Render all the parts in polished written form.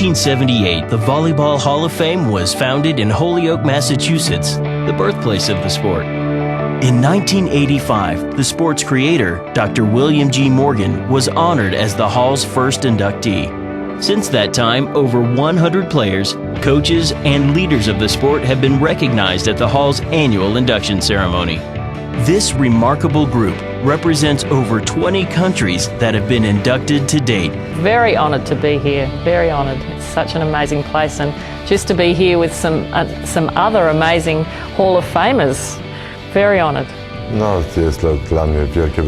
1978, the Volleyball Hall of Fame was founded in Holyoke, Massachusetts, the birthplace of the sport. In 1985, the sport's creator, Dr. William G. Morgan, was honored as the Hall's first inductee. Since that time, over 100 players, coaches, and leaders of the sport have been recognized at the Hall's annual induction ceremony. This remarkable group represents over 20 countries that have been inducted to date. Very honoured to be here, very honoured. It's such an amazing place, and just to be here with some other amazing Hall of Famers. Very honoured.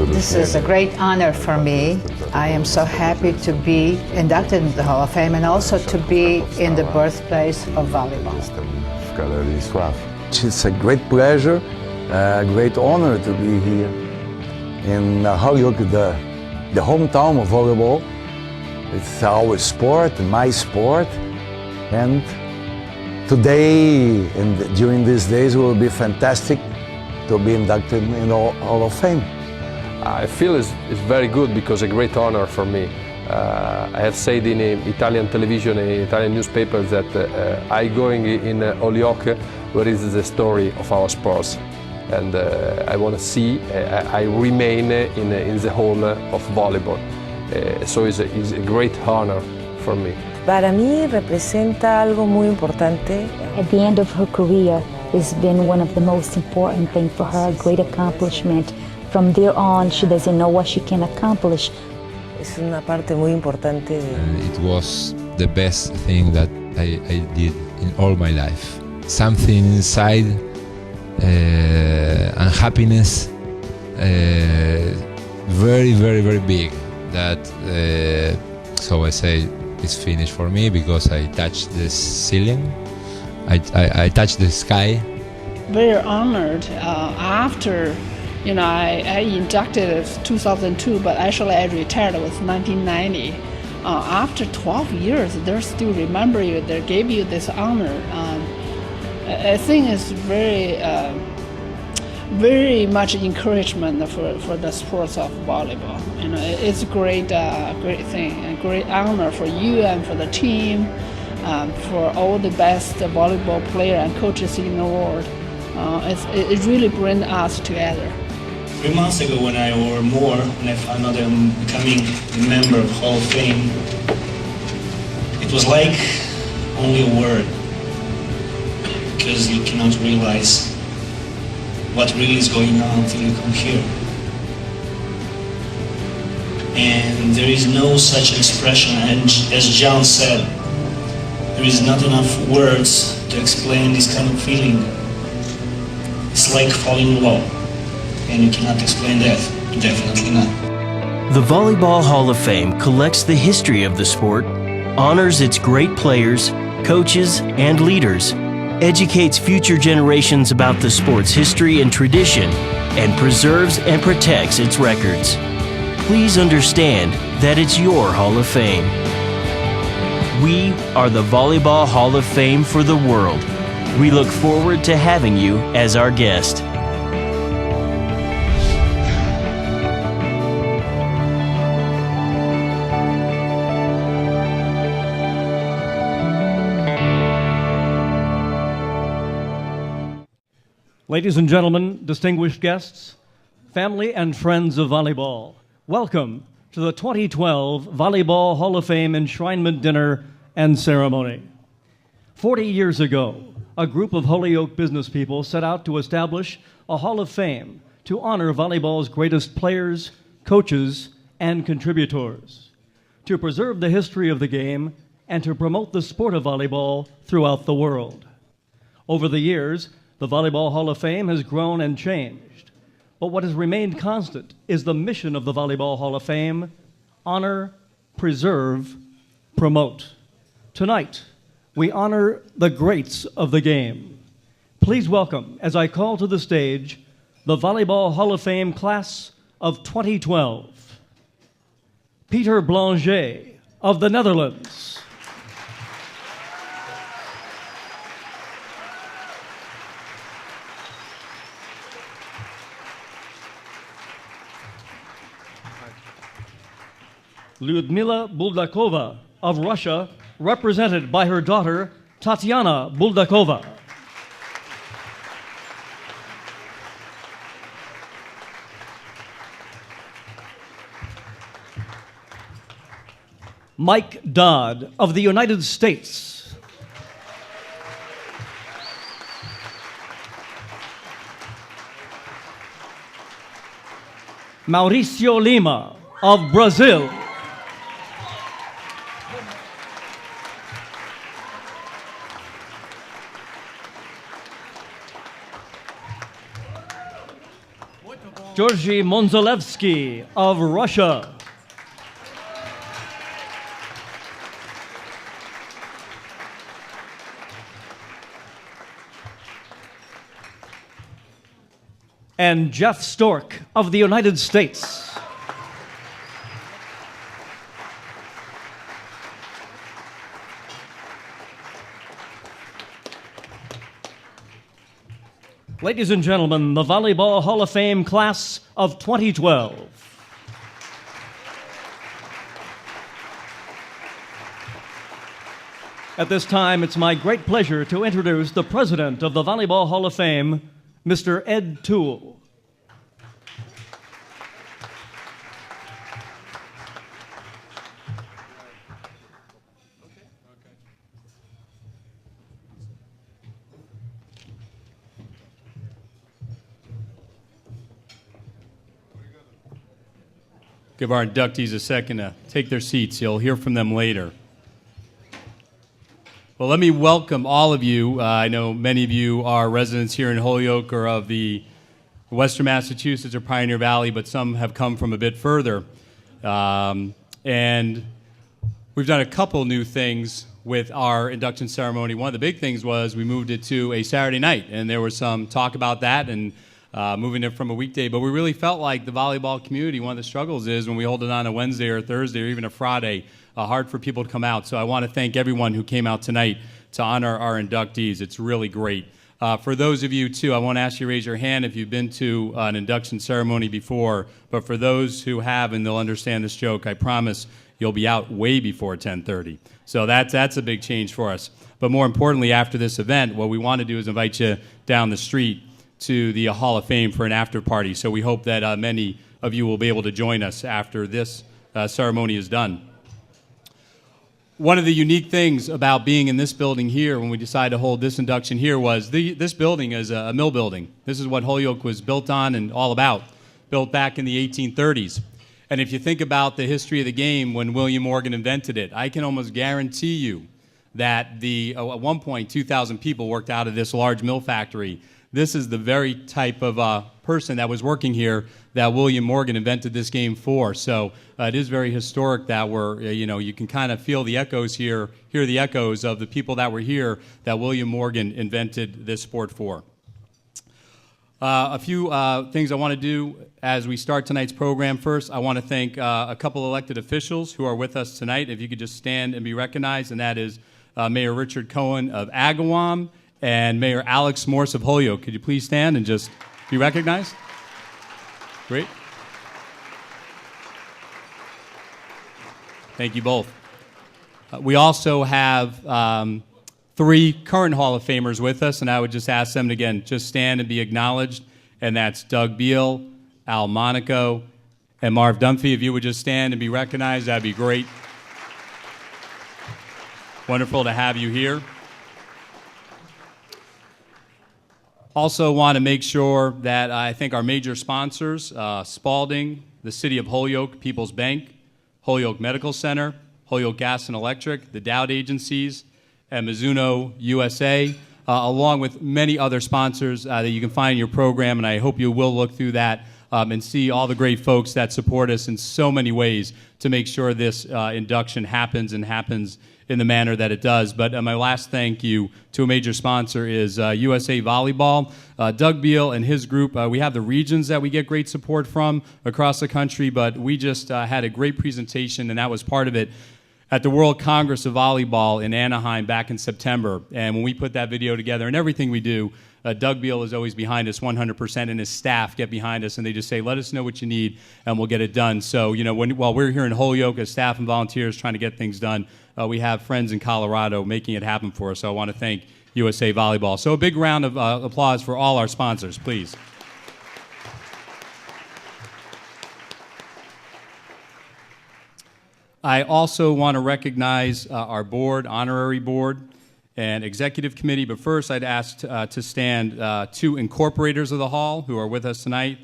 This is a great honor for me. I am so happy to be inducted into the Hall of Fame and also to be in the birthplace of volleyball. It's a great pleasure, a great honor to be here in Holyoke, the hometown of volleyball. It's our sport, my sport, and today and during these days will be fantastic to be inducted in the Hall of Fame. I feel it's very good because it's a great honor for me. I have said in Italian television and Italian newspapers that I going in Holyoke where is the story of our sports. And I want to see, I remain in the hall of volleyball. So it's a great honor for me. Para mí representa algo muy importante. At the end of her career, it's been one of the most important things for her, a great accomplishment. From there on, she doesn't know what she can accomplish. Es una parte muy importante. It was the best thing that I did in all my life. Something inside, unhappiness, very, very, very big. That so I say it's finished for me because I touched the ceiling. I touched the sky. Very honored. After, I inducted in 2002, but actually I retired with 1990. After 12 years, they still remember you. They gave you this honor. I think it's very much encouragement for the sports of volleyball. It's a great thing, a great honor for you and for the team. For all the best volleyball players and coaches in the world. It really brings us together. 3 months ago when I or more, and I found out I'm becoming a member of Hall of Fame, it was like only a word, because you cannot realize what really is going on until you come here. And there is no such expression, and as John said, there is not enough words to explain this kind of feeling. It's like falling in love, and you cannot explain that, definitely not. The Volleyball Hall of Fame collects the history of the sport, honors its great players, coaches, and leaders, educates future generations about the sport's history and tradition, and preserves and protects its records. Please understand that it's your Hall of Fame. We are the Volleyball Hall of Fame for the world. We look forward to having you as our guest. Ladies and gentlemen, distinguished guests, family and friends of volleyball, welcome to the 2012 Volleyball Hall of Fame Enshrinement Dinner and Ceremony. 40 years ago, a group of Holyoke business people set out to establish a Hall of Fame to honor volleyball's greatest players, coaches, and contributors, to preserve the history of the game, and to promote the sport of volleyball throughout the world. Over the years, the Volleyball Hall of Fame has grown and changed, but what has remained constant is the mission of the Volleyball Hall of Fame: honor, preserve, promote. Tonight, we honor the greats of the game. Please welcome, as I call to the stage, the Volleyball Hall of Fame class of 2012. Peter Blangé of the Netherlands. Ludmila Buldakova of Russia, represented by her daughter, Tatiana Buldakova. Mike Dodd of the United States. Maurício Lima of Brazil. Georgy Mondzolevsky of Russia. And Jeff Stork of the United States. Ladies and gentlemen, the Volleyball Hall of Fame class of 2012. At this time, it's my great pleasure to introduce the president of the Volleyball Hall of Fame, Mr. Ed Toole. Give our inductees a second to take their seats. You'll hear from them later. Well, let me welcome all of you. I know many of you are residents here in Holyoke or of the Western Massachusetts or Pioneer Valley, but some have come from a bit further. And we've done a couple new things with our induction ceremony. One of the big things was we moved it to a Saturday night, and there was some talk about that and moving it from a weekday. But we really felt like the volleyball community, one of the struggles is when we hold it on a Wednesday or a Thursday or even a Friday, hard for people to come out. So I want to thank everyone who came out tonight to honor our inductees. It's really great. For those of you, too, I won't ask you to raise your hand if you've been to an induction ceremony before, but for those who have and they'll understand this joke, I promise you'll be out way before 10:30. So that's a big change for us. But more importantly, after this event, what we want to do is invite you down the street to the Hall of Fame for an after party. So we hope that many of you will be able to join us after this ceremony is done. One of the unique things about being in this building here when we decided to hold this induction here was this building is a mill building. This is what Holyoke was built on and all about, built back in the 1830s. And if you think about the history of the game when William Morgan invented it, I can almost guarantee you that at one point 2,000 people worked out of this large mill factory. This is the very type of person that was working here that William Morgan invented this game for. So it is very historic that you can kind of feel the echoes here, hear the echoes of the people that were here that William Morgan invented this sport for. A few things I want to do as we start tonight's program. First, I want to thank a couple elected officials who are with us tonight. If you could just stand and be recognized, and that is Mayor Richard Cohen of Agawam and Mayor Alex Morse of Holyoke. Could you please stand and just be recognized? Great. Thank you both. We also have 3 current Hall of Famers with us, and I would just ask them to, again, just stand and be acknowledged, and that's Doug Beal, Al Monaco, and Marv Dunphy. If you would just stand and be recognized, that'd be great. Wonderful to have you here. Also want to make sure that I thank our major sponsors, Spalding, the City of Holyoke, People's Bank, Holyoke Medical Center, Holyoke Gas and Electric, the Dodd Agencies, and Mizuno USA, along with many other sponsors that you can find in your program, and I hope you will look through that and see all the great folks that support us in so many ways to make sure this induction happens and happens in the manner that it does. But my last thank you to a major sponsor is USA Volleyball. Doug Beal and his group, we have the regions that we get great support from across the country, but we just had a great presentation, and that was part of it, at the World Congress of Volleyball in Anaheim back in September. And when we put that video together and everything we do, Doug Beal is always behind us 100%, and his staff get behind us, and they just say, let us know what you need, and we'll get it done. So, you know, while we're here in Holyoke as staff and volunteers trying to get things done, we have friends in Colorado making it happen for us. So I want to thank USA Volleyball. So a big round of applause for all our sponsors, please. I also want to recognize our board, honorary board, and executive committee. But first, I'd ask to stand two incorporators of the hall who are with us tonight,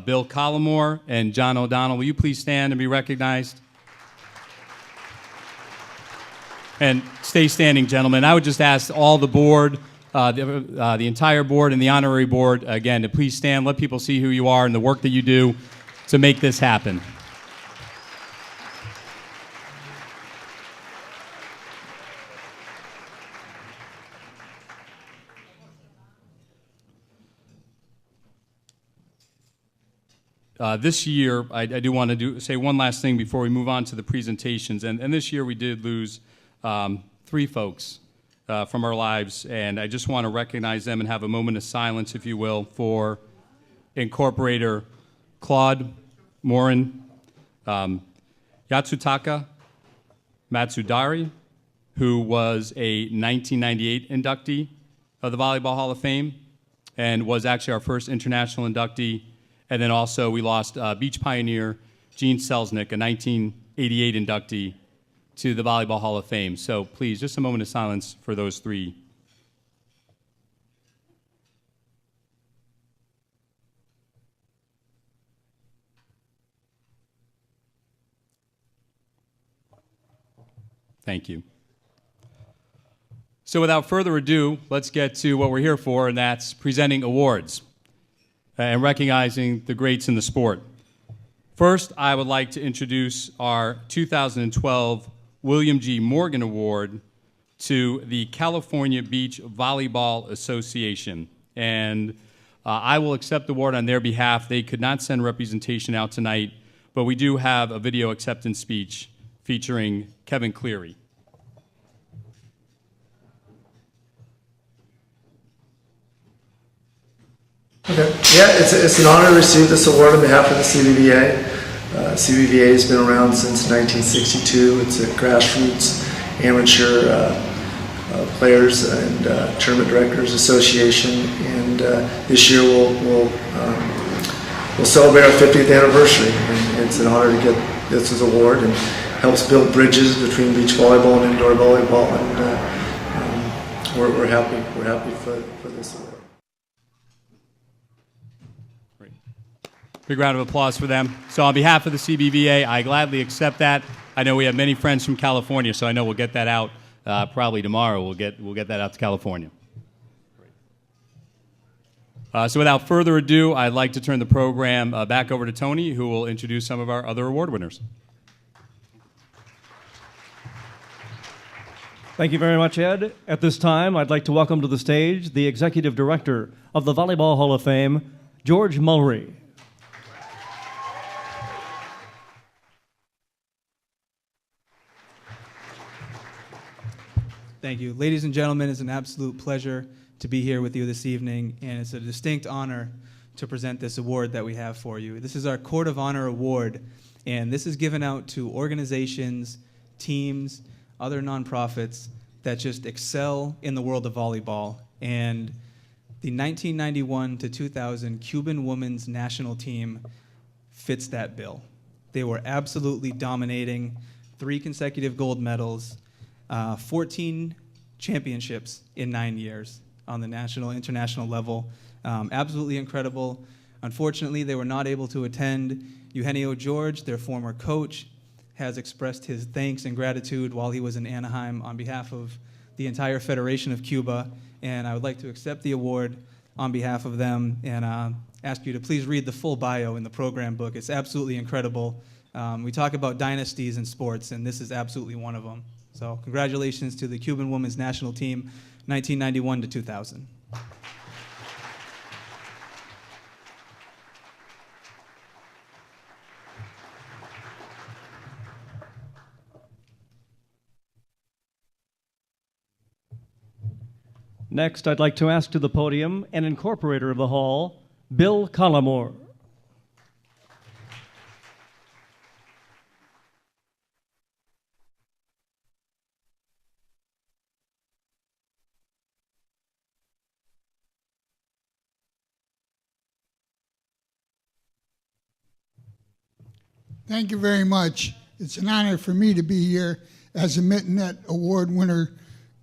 Bill Collymore and John O'Donnell. Will you please stand and be recognized? And stay standing, gentlemen. I would just ask all the board, the entire board and the honorary board, again, to please stand, let people see who you are and the work that you do to make this happen. This year, I do want to say one last thing before we move on to the presentations. And this year we did lose 3 folks from our lives, and I just want to recognize them and have a moment of silence, if you will, for Incorporator Claude Morin, Yatsutaka Matsudari, who was a 1998 inductee of the Volleyball Hall of Fame and was actually our first international inductee. And then also we lost beach pioneer Gene Selznick, a 1988 inductee to the Volleyball Hall of Fame. So please, just a moment of silence for those 3. Thank you. So without further ado, let's get to what we're here for, and that's presenting awards and recognizing the greats in the sport. First, I would like to introduce our 2012 William G. Morgan Award to the California Beach Volleyball Association. And I will accept the award on their behalf. They could not send representation out tonight, but we do have a video acceptance speech featuring Kevin Cleary. Okay. Yeah, it's an honor to receive this award on behalf of the CBVA. CBVA has been around since 1962. It's a grassroots amateur players and tournament directors association, and this year we'll celebrate our 50th anniversary. And it's an honor to get this as award, and helps build bridges between beach volleyball and indoor volleyball. And we're happy for this award. Big round of applause for them. So on behalf of the CBVA, I gladly accept that. I know we have many friends from California, so I know we'll get that out probably tomorrow. We'll get that out to California. So without further ado, I'd like to turn the program back over to Tony, who will introduce some of our other award winners. Thank you very much, Ed. At this time, I'd like to welcome to the stage the Executive Director of the Volleyball Hall of Fame, George Mulry. Thank you. Ladies and gentlemen, it's an absolute pleasure to be here with you this evening, and it's a distinct honor to present this award that we have for you. This is our Court of Honor Award, and this is given out to organizations, teams, other nonprofits that just excel in the world of volleyball. And the 1991 to 2000 Cuban women's national team fits that bill. They were absolutely dominating, 3 consecutive gold medals, 14 championships in 9 years on the national, international level. Absolutely incredible. Unfortunately, they were not able to attend. Eugenio George, their former coach, has expressed his thanks and gratitude while he was in Anaheim on behalf of the entire Federation of Cuba, and I would like to accept the award on behalf of them and ask you to please read the full bio in the program book. It's absolutely incredible. We talk about dynasties in sports, and this is absolutely one of them. So congratulations to the Cuban women's national team, 1991 to 2000. Next, I'd like to ask to the podium an incorporator of the hall, Bill Collimore. Thank you very much. It's an honor for me to be here as a Mittenette Award winner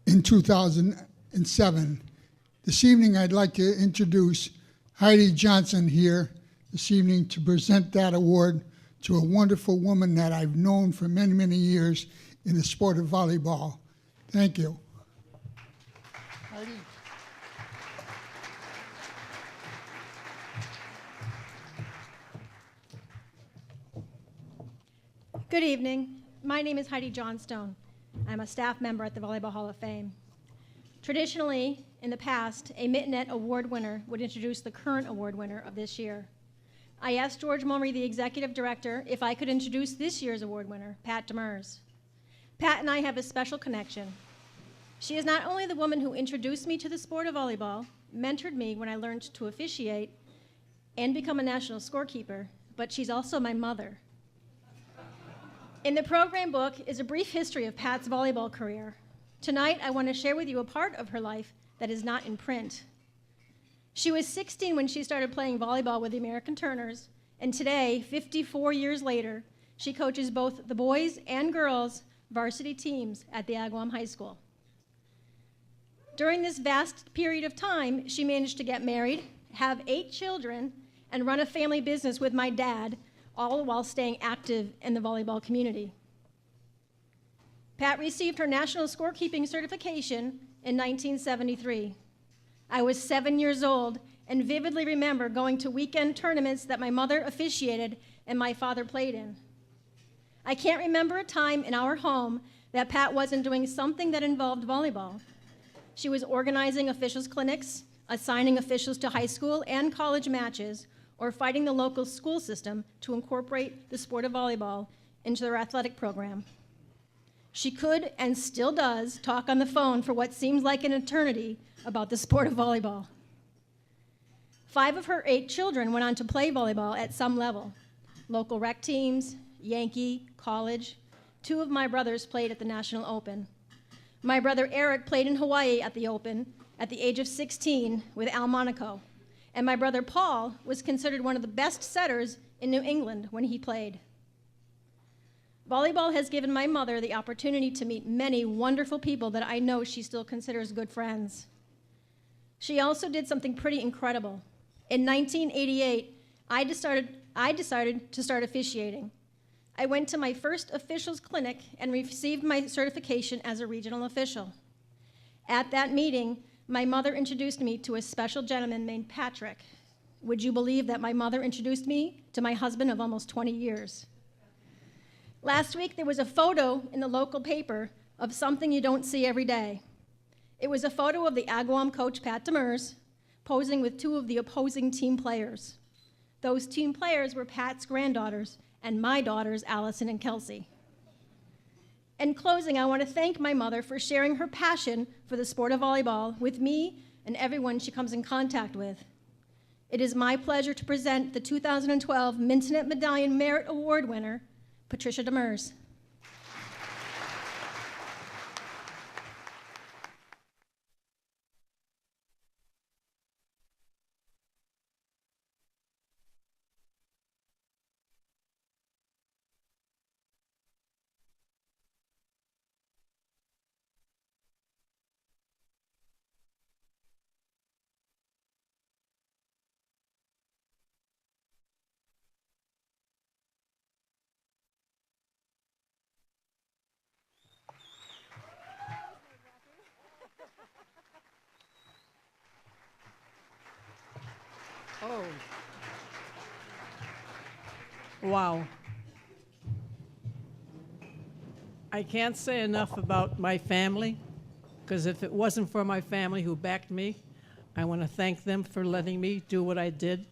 in 2007. This evening, I'd like to introduce Heidi Johnson here this evening to present that award to a wonderful woman that I've known for many, many years in the sport of volleyball. Thank you. Heidi. Good evening. My name is Heidi Johnstone. I'm a staff member at the Volleyball Hall of Fame. Traditionally, in the past, a Mittenette Award winner would introduce the current award winner of this year. I asked George Mulry, the executive director, if I could introduce this year's award winner, Pat Demers. Pat and I have a special connection. She is not only the woman who introduced me to the sport of volleyball, mentored me when I learned to officiate and become a national scorekeeper, but she's also my mother. In the program book is a brief history of Pat's volleyball career. Tonight, I want to share with you a part of her life that is not in print. She was 16 when she started playing volleyball with the American Turners, and today, 54 years later, she coaches both the boys and girls varsity teams at the Agawam High School. During this vast period of time, she managed to get married, have 8 children, and run a family business with my dad, all while staying active in the volleyball community. Pat received her national scorekeeping certification in 1973. I was 7 years old and vividly remember going to weekend tournaments that my mother officiated and my father played in. I can't remember a time in our home that Pat wasn't doing something that involved volleyball. She was organizing officials clinics, assigning officials to high school and college matches, or fighting the local school system to incorporate the sport of volleyball into their athletic program. She could, and still does, talk on the phone for what seems like an eternity about the sport of volleyball. 5 of her 8 children went on to play volleyball at some level. Local rec teams, Yankee, college. 2 of my brothers played at the National Open. My brother Eric played in Hawaii at the Open at the age of 16 with Al Monaco. And my brother Paul was considered one of the best setters in New England when he played. Volleyball has given my mother the opportunity to meet many wonderful people that I know she still considers good friends. She also did something pretty incredible. In 1988, I decided to start officiating. I went to my first officials clinic and received my certification as a regional official. At that meeting, my mother introduced me to a special gentleman named Patrick. Would you believe that my mother introduced me to my husband of almost 20 years? Last week, there was a photo in the local paper of something you don't see every day. It was a photo of the Agawam coach, Pat Demers, posing with 2 of the opposing team players. Those team players were Pat's granddaughters and my daughters, Allison and Kelsey. In closing, I want to thank my mother for sharing her passion for the sport of volleyball with me and everyone she comes in contact with. It is my pleasure to present the 2012 Mittenette Medallion Merit Award winner, Patricia Demers. Oh. Wow. I can't say enough about my family, because if it wasn't for my family who backed me, I want to thank them for letting me do what I did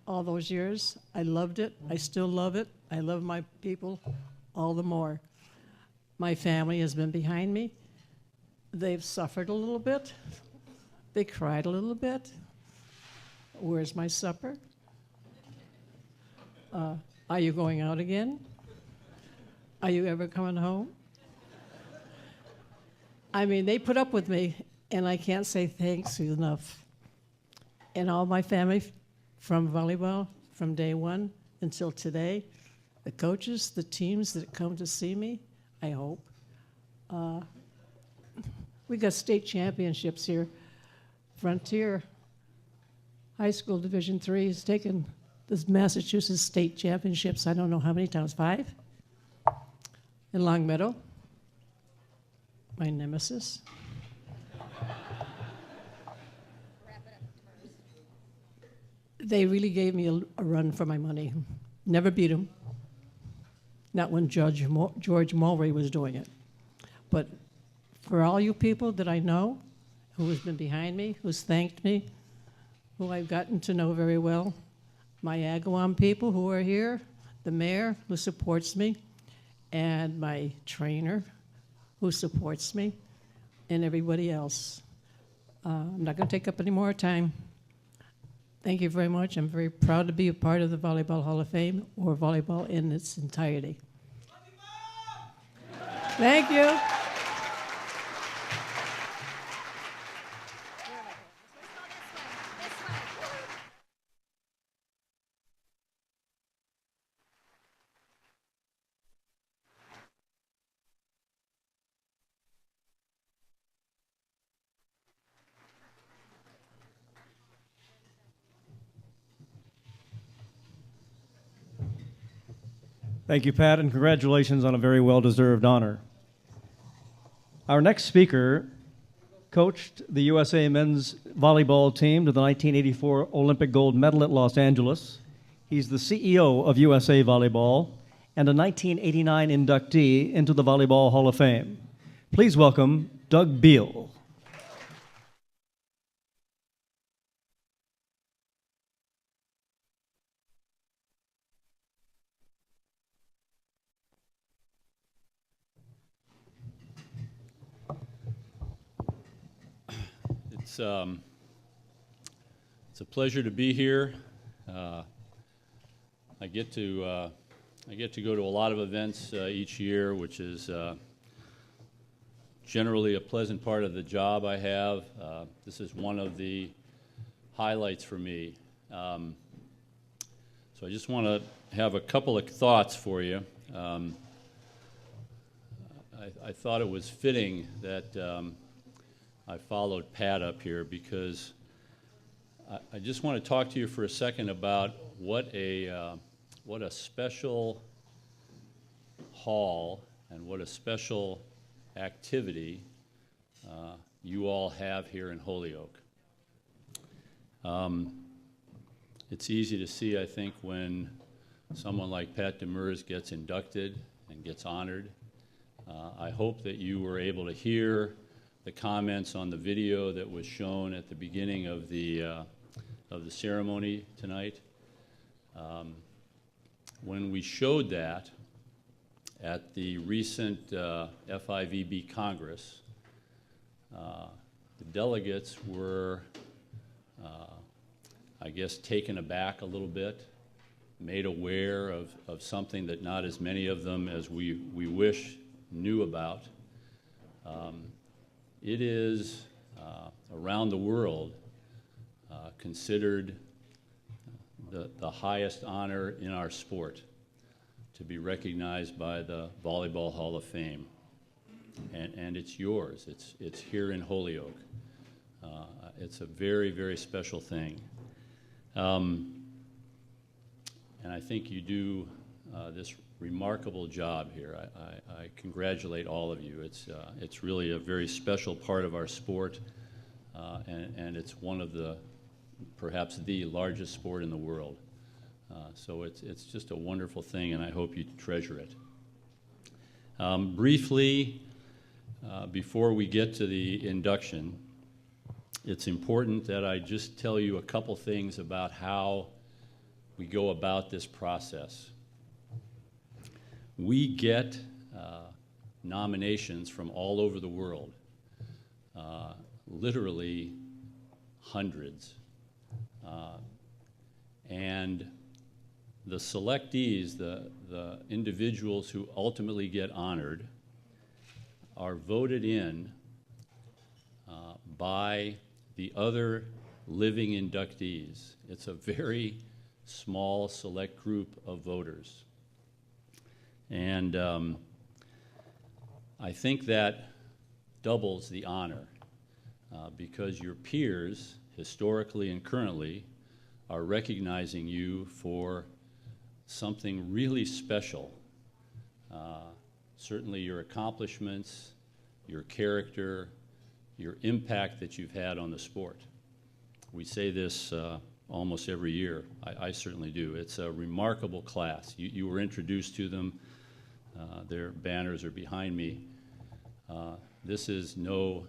all those years. I loved it. I still love it. I love my people all the more. My family has been behind me. They've suffered a little bit. They cried a little bit. Where's my supper? Are you going out again? Are you ever coming home? I mean, they put up with me, and I can't say thanks enough. And all my family from volleyball, from day one until today, the coaches, the teams that come to see me, I hope. We got state championships here. Frontier High School Division III has taken the Massachusetts state championships, I don't know how many times, 5? In Long Meadow, my nemesis. They really gave me a run for my money. Never beat them. Not when George Mulray was doing it. But for all you people that I know, who has been behind me, who's thanked me, who I've gotten to know very well, my Agawam people who are here, the mayor who supports me, and my trainer who supports me, and everybody else. I'm not going to take up any more time. Thank you very much. I'm very proud to be a part of the Volleyball Hall of Fame, or volleyball in its entirety. Thank you. Thank you, Pat, and congratulations on a very well-deserved honor. Our next speaker coached the USA men's volleyball team to the 1984 Olympic gold medal at Los Angeles. He's the CEO of USA Volleyball and a 1989 inductee into the Volleyball Hall of Fame. Please welcome Doug Beal. It's a pleasure to be here. I get to go to a lot of events each year, which is generally a pleasant part of the job I have. This is one of the highlights for me. So I just want to have a couple of thoughts for you. I thought it was fitting that I followed Pat up here because I just want to talk to you for a second about what a special hall and what a special activity you all have here in Holyoke. It's easy to see, I think, when someone like Pat Demers gets inducted and gets honored. I hope that you were able to hear the comments on the video that was shown at the beginning of the ceremony tonight. When we showed that at the recent FIVB Congress, the delegates were, I guess, taken aback a little bit, made aware of something that not as many of them as we wish knew about. It is, around the world, considered the highest honor in our sport to be recognized by the Volleyball Hall of Fame. And it's yours. It's here in Holyoke. It's a very, very special thing. And I think you do this remarkable job here. I congratulate all of you. It's really a very special part of our sport, and it's one of the, perhaps the largest sport in the world. So it's just a wonderful thing, and I hope you treasure it. Briefly, before we get to the induction, it's important that I just tell you a couple things about how we go about this process. We get nominations from all over the world, literally hundreds. And the selectees, the individuals who ultimately get honored, are voted in by the other living inductees. It's a very small, select group of voters. And I think that doubles the honor because your peers, historically and currently, are recognizing you for something really special. Certainly your accomplishments, your character, your impact that you've had on the sport. We say this almost every year. I certainly do. It's a remarkable class. You were introduced to them. Their banners are behind me. This is no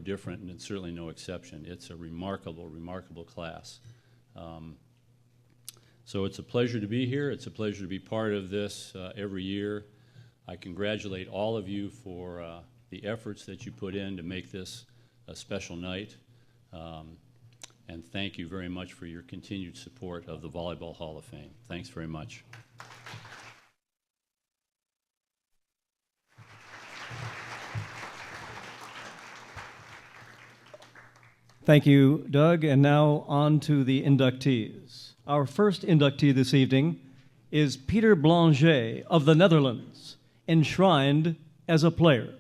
different, and it's certainly no exception. It's a remarkable, remarkable class. So it's a pleasure to be here. It's a pleasure to be part of this every year. I congratulate all of you for the efforts that you put in to make this a special night. And thank you very much for your continued support of the Volleyball Hall of Fame. Thanks very much. Thank you, Doug. And now on to the inductees. Our first inductee this evening is Peter Blangé of the Netherlands, enshrined as a player.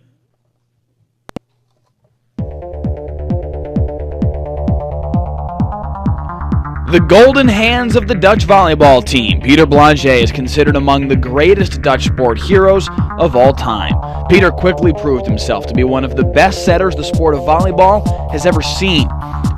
The golden hands of the Dutch volleyball team, Peter Blangé is considered among the greatest Dutch sport heroes of all time. Peter quickly proved himself to be one of the best setters the sport of volleyball has ever seen.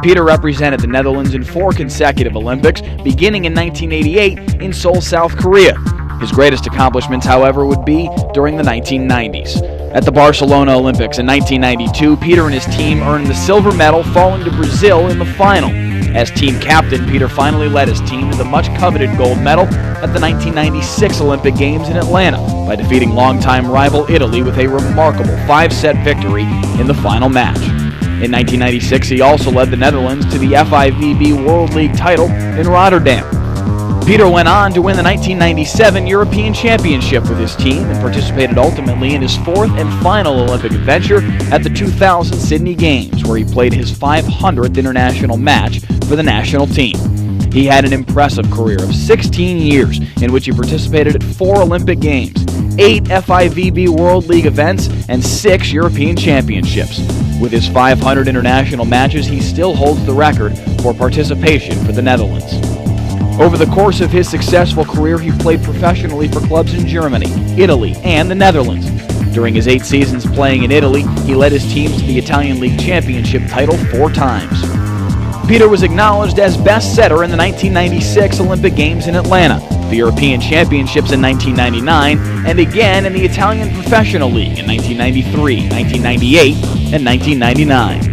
Peter represented the Netherlands in 4 consecutive Olympics, beginning in 1988 in Seoul, South Korea. His greatest accomplishments, however, would be during the 1990s. At the Barcelona Olympics in 1992, Peter and his team earned the silver medal, falling to Brazil in the final. As team captain, Peter finally led his team to the much-coveted gold medal at the 1996 Olympic Games in Atlanta by defeating longtime rival Italy with a remarkable 5-set victory in the final match. In 1996, he also led the Netherlands to the FIVB World League title in Rotterdam. Peter went on to win the 1997 European Championship with his team and participated ultimately in his 4th and final Olympic adventure at the 2000 Sydney Games, where he played his 500th international match for the national team. He had an impressive career of 16 years in which he participated at 4 Olympic Games, 8 FIVB World League events, and 6 European Championships. With his 500 international matches, he still holds the record for participation for the Netherlands. Over the course of his successful career, he played professionally for clubs in Germany, Italy, and the Netherlands. During his 8 seasons playing in Italy, he led his teams to the Italian League Championship title 4 times. Peter was acknowledged as best setter in the 1996 Olympic Games in Atlanta, the European Championships in 1999, and again in the Italian Professional League in 1993, 1998, and 1999.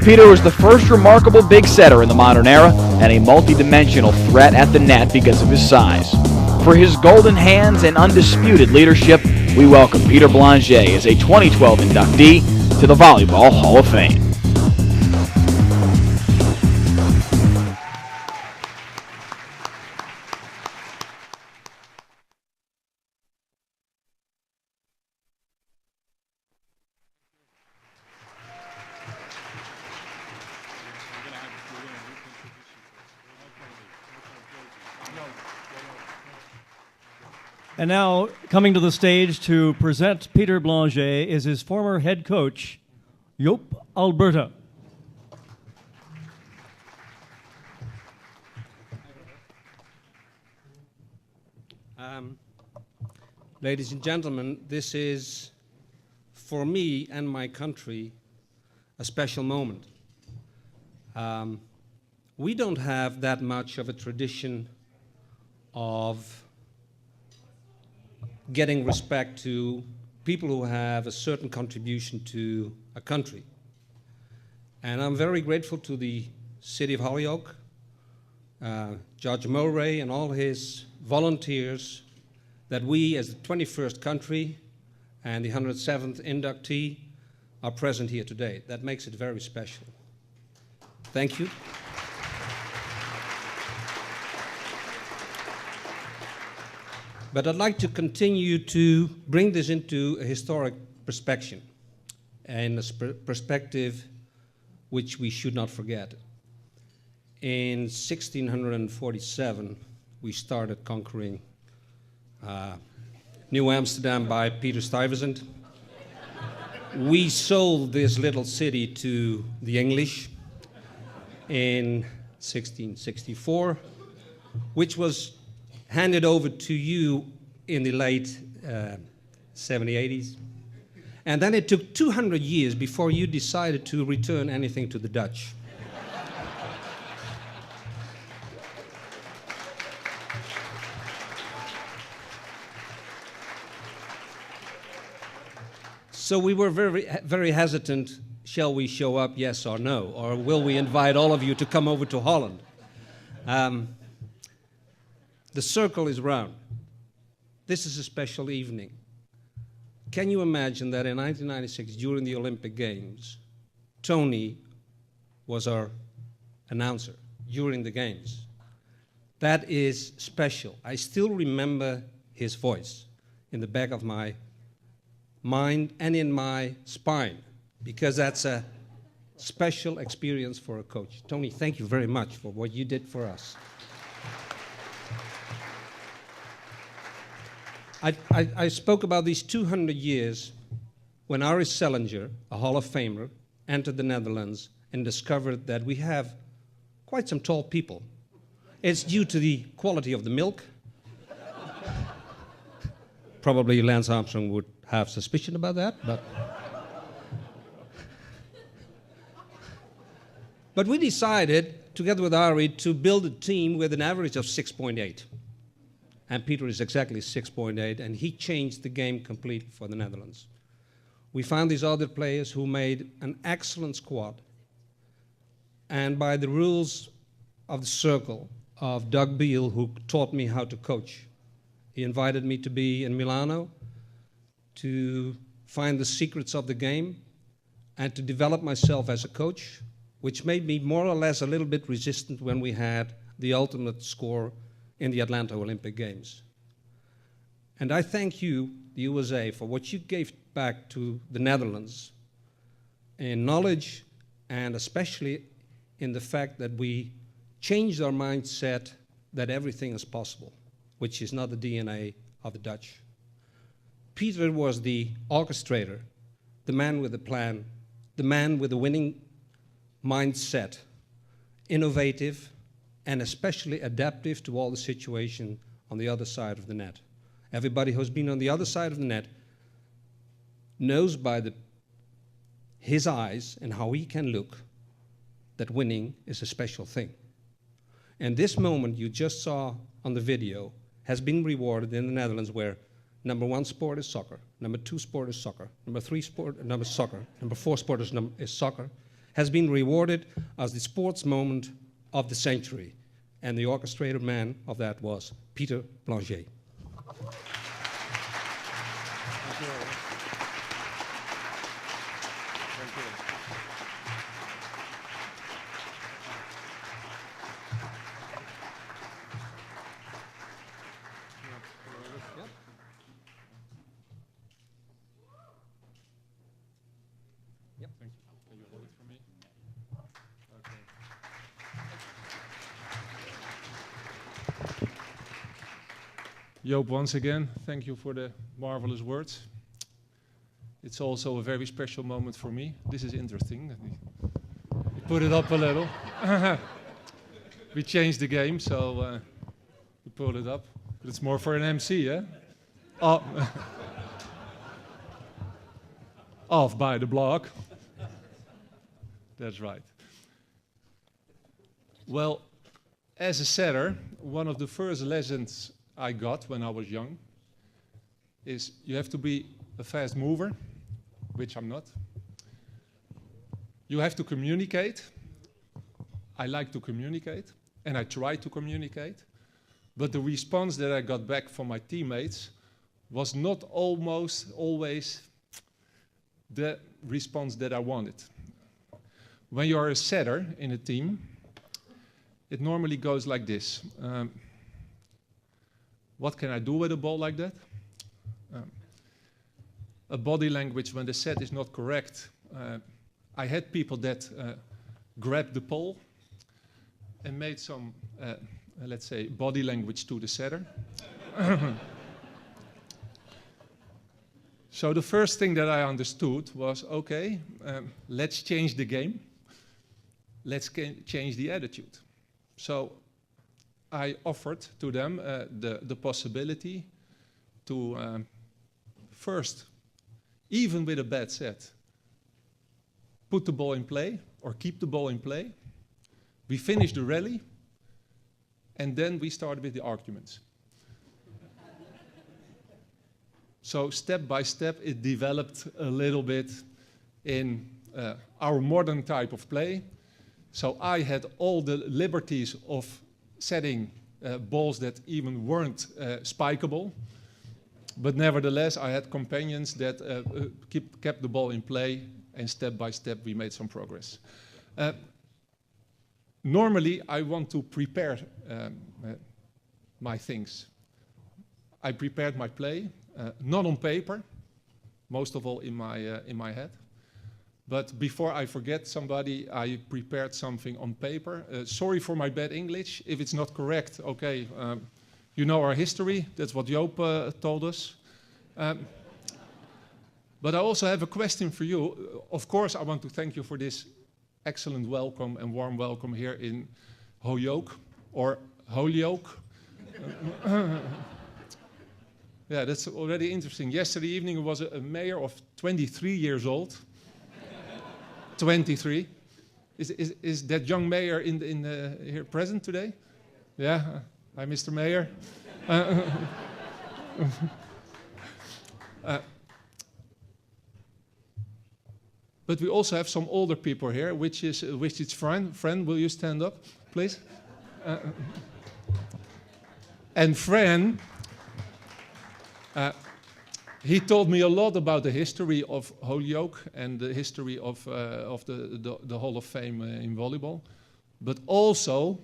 Peter was the first remarkable big setter in the modern era and a multi-dimensional threat at the net because of his size. For his golden hands and undisputed leadership, we welcome Peter Blangé as a 2012 inductee to the Volleyball Hall of Fame. And now, coming to the stage to present Peter Blangé is his former head coach, Joop Alberta. Ladies and gentlemen, this is, for me and my country, a special moment. We don't have that much of a tradition of getting respect to people who have a certain contribution to a country. And I'm very grateful to the City of Holyoke, George Murray and all his volunteers that we as the 21st country and the 107th inductee are present here today. That makes it very special. Thank you. But I'd like to continue to bring this into a historic perspective, and a perspective which we should not forget. In 1647, we started conquering New Amsterdam by Peter Stuyvesant. We sold this little city to the English in 1664, which was handed over to you in the late 70s. And then it took 200 years before you decided to return anything to the Dutch. So we were very hesitant. Shall we show up, yes or no? Or will we invite all of you to come over to Holland? The circle is round. This is a special evening. Can you imagine that in 1996, during the Olympic Games, Tony was our announcer during the Games? That is special. I still remember his voice in the back of my mind and in my spine, because that's a special experience for a coach. Tony, thank you very much for what you did for us. I spoke about these 200 years when Aris Selinger, a Hall of Famer, entered the Netherlands and discovered that we have quite some tall people. It's due to the quality of the milk. Probably Lance Armstrong would have suspicion about that, but we decided, together with Ari, to build a team with an average of 6.8. And Peter is exactly 6.8, and he changed the game complete for the Netherlands. We found these other players who made an excellent squad. And by the rules of the circle of Doug Beal, who taught me how to coach, he invited me to be in Milano to find the secrets of the game and to develop myself as a coach, which made me more or less a little bit resistant when we had the ultimate score in the Atlanta Olympic Games. And I thank you, the USA, for what you gave back to the Netherlands in knowledge, and especially in the fact that we changed our mindset that everything is possible, which is not the DNA of the Dutch. Peter was the orchestrator, the man with a plan, the man with a winning mindset, innovative, and especially adaptive to all the situation on the other side of the net. Everybody who's been on the other side of the net knows by his eyes and how he can look that winning is a special thing. And this moment you just saw on the video has been rewarded in the Netherlands, where number 1 sport is soccer, number 2 sport is soccer, number 3 sport is soccer, number 4 sport is soccer, has been rewarded as the sports moment of the century. And the orchestrator man of that was Peter Blangé. Joop, once again, thank you for the marvelous words. It's also a very special moment for me. This is interesting. We put it up a little. We changed the game, so we pulled it up. But it's more for an MC, eh? Oh. Off by the block. That's right. Well, as a setter, one of the first lessons I got when I was young is you have to be a fast mover, which I'm not. You have to communicate. I like to communicate, and I try to communicate, but the response that I got back from my teammates was not almost always the response that I wanted. when you are a setter in a team, it normally goes like this. What can I do with a ball like that? A body language when the set is not correct. I had people that grabbed the pole and made some, let's say, body language to the setter. So the first thing that I understood was, okay, let's change the game. Let's change the attitude. So I offered to them the possibility to first, even with a bad set, put the ball in play or keep the ball in play. We finished the rally, and then we started with the arguments. So step by step, it developed a little bit in our modern type of play. So I had all the liberties of setting balls that even weren't spikeable. But nevertheless, I had companions that kept the ball in play, and step by step we made some progress. Normally, I want to prepare my things. I prepared my play, not on paper, most of all in my head. But before I forget somebody, I prepared something on paper. Sorry for my bad English. If it's not correct, okay, you know our history. That's what Joop told us. But I also have a question for you. Of course, I want to thank you for this excellent welcome and warm welcome here in Holyoke, or Holyoke. Yeah, that's already interesting. Yesterday evening, it was a mayor of 23 years old. 23. Is that young mayor here present today? Yeah. Hi, Mr. Mayor. But we also have some older people here, which is Fran. Fran, will you stand up, please? And Fran, he told me a lot about the history of Holyoke and the history of the Hall of Fame in volleyball, but also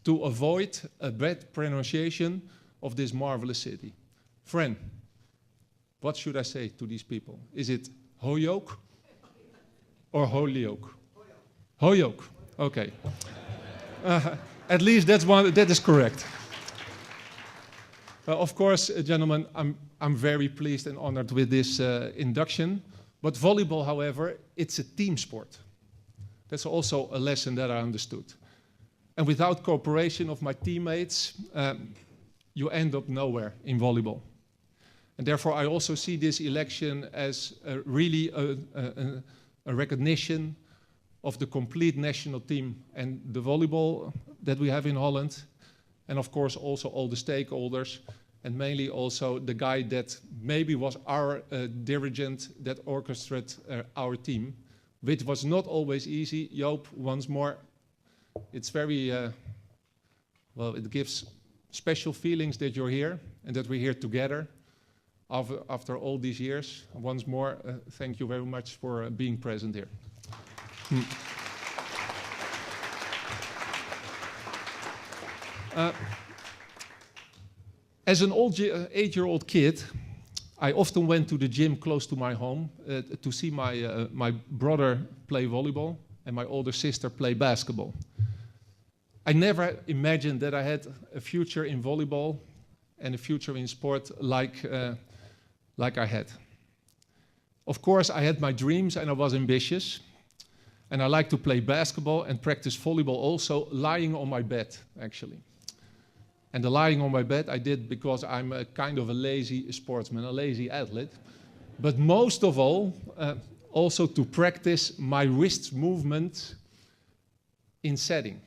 to avoid a bad pronunciation of this marvelous city. Fran, what should I say to these people? Is it Holyoke or Holyoke? Holyoke. Okay. At least that is correct. Of course, gentlemen, I'm very pleased and honored with this induction. But volleyball, however, it's a team sport. That's also a lesson that I understood. And without cooperation of my teammates, you end up nowhere in volleyball. And therefore, I also see this election as really a recognition of the complete national team and the volleyball that we have in Holland. And of course, also all the stakeholders, and mainly also the guy that maybe was our dirigent that orchestrated our team, which was not always easy. Joop, once more, it's very, well, it gives special feelings that you're here and that we're here together after all these years. Once more, thank you very much for being present here. As an 8-year-old kid, I often went to the gym close to my home to see my brother play volleyball and my older sister play basketball. I never imagined that I had a future in volleyball and a future in sport like I had. Of course, I had my dreams and I was ambitious. And I like to play basketball and practice volleyball also lying on my bed, actually. And the lying on my bed I did because I'm a kind of a lazy sportsman, a lazy athlete. But most of all, also to practice my wrist movement in setting.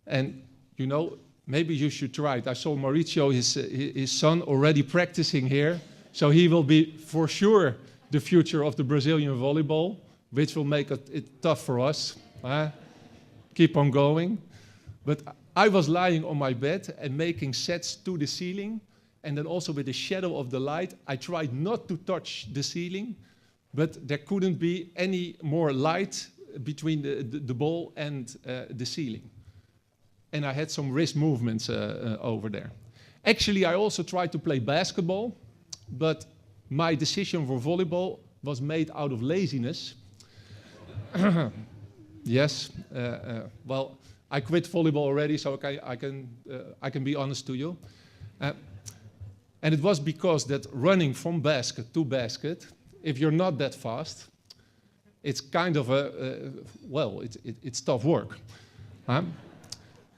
And, you know, maybe you should try it. I saw Maurício, his son, already practicing here. So he will be, for sure, the future of the Brazilian volleyball, which will make it tough for us. Keep on going. But I was lying on my bed and making sets to the ceiling. And then also with the shadow of the light, I tried not to touch the ceiling. But there couldn't be any more light between the ball and the ceiling. And I had some wrist movements over there. Actually, I also tried to play basketball, but my decision for volleyball was made out of laziness. Yes, well, I quit volleyball already, so I can be honest to you. And it was because that running from basket to basket, if you're not that fast, it's kind of it's tough work.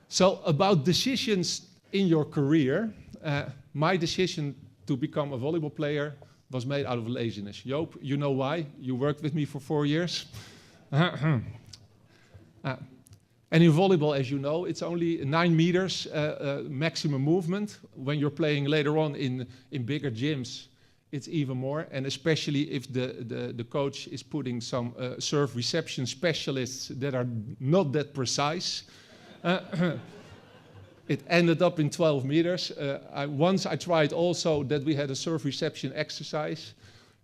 So about decisions in your career, my decision to become a volleyball player was made out of laziness. Joop, you know why? You worked with me for 4 years. And in volleyball, as you know, it's only 9 meters maximum movement. When you're playing later on in bigger gyms, it's even more. And especially if the coach is putting some serve reception specialists that are not that precise. It ended up in 12 meters. Once I tried also that we had a serve reception exercise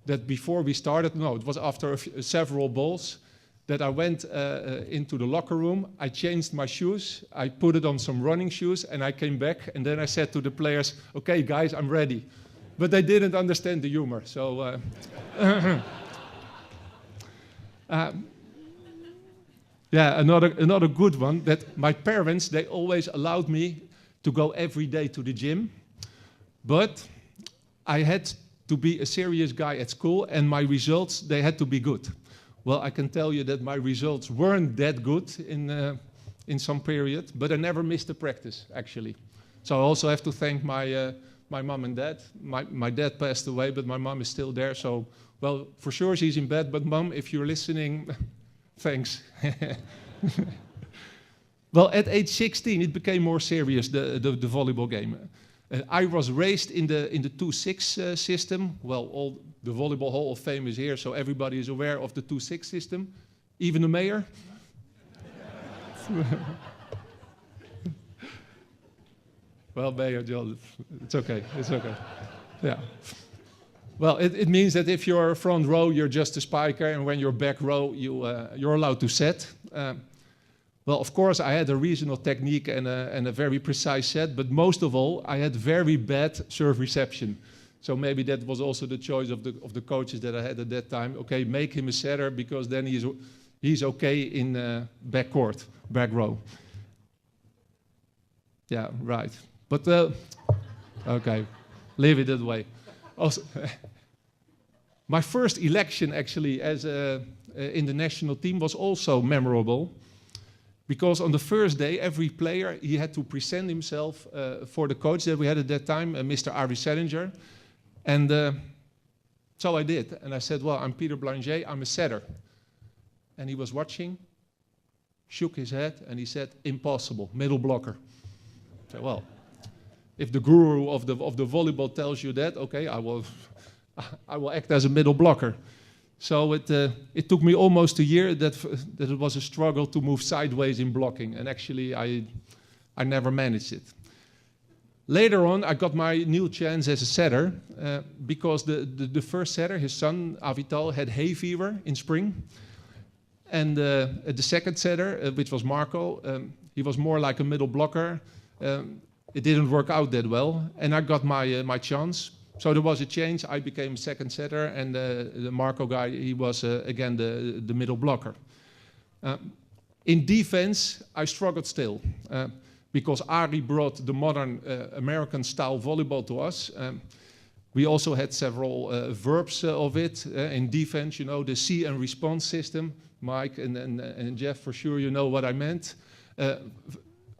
that before we started, no, it was after several balls, that I went into the locker room, I changed my shoes, I put it on some running shoes, and I came back, and then I said to the players, okay, guys, I'm ready. But they didn't understand the humor, so... Yeah, another good one, that my parents, they always allowed me to go every day to the gym, but I had to be a serious guy at school, and my results, they had to be good. Well, I can tell you that my results weren't that good in some period, but I never missed a practice, actually. So I also have to thank my mom and dad. My dad passed away, but my mom is still there, so, well, for sure she's in bed, but Mom, if you're listening... Thanks. Well, at age 16, it became more serious, the volleyball game. I was raised in the 2-6 system. Well, all the Volleyball Hall of Fame is here, so everybody is aware of the 2-6 system. Even the mayor. Well, Mayor John, it's okay. It's okay. Yeah. Well, it means that if you're front row, you're just a spiker, and when you're back row, you're allowed to set. Well, of course, I had a reasonable technique and a very precise set, but most of all, I had very bad serve reception. So maybe that was also the choice of the coaches that I had at that time. Okay, make him a setter, because then he's okay in back court, back row. Yeah, right. But, okay, leave it that way. Also, my first election, actually, as in the national team was also memorable, because on the first day, every player, he had to present himself for the coach that we had at that time, Mr. Ari Salinger. And so I did. And I said, well, I'm Peter Blangé, I'm a setter. And he was watching, shook his head, and he said, impossible, middle blocker. I said, well, if the guru of the volleyball tells you that, okay, I will act as a middle blocker. So it took me almost a year that it was a struggle to move sideways in blocking, and actually I never managed it. Later on, I got my new chance as a setter because the first setter, his son Avital, had hay fever in spring, and the second setter, which was Marco, he was more like a middle blocker. It didn't work out that well, and I got my chance. So there was a change. I became second setter, and the Marco guy, he was again the middle blocker. In defense, I struggled still because Ari brought the modern American-style volleyball to us. We also had several verbs of it in defense. You know, the see and response system. Mike and Jeff, for sure, you know what I meant.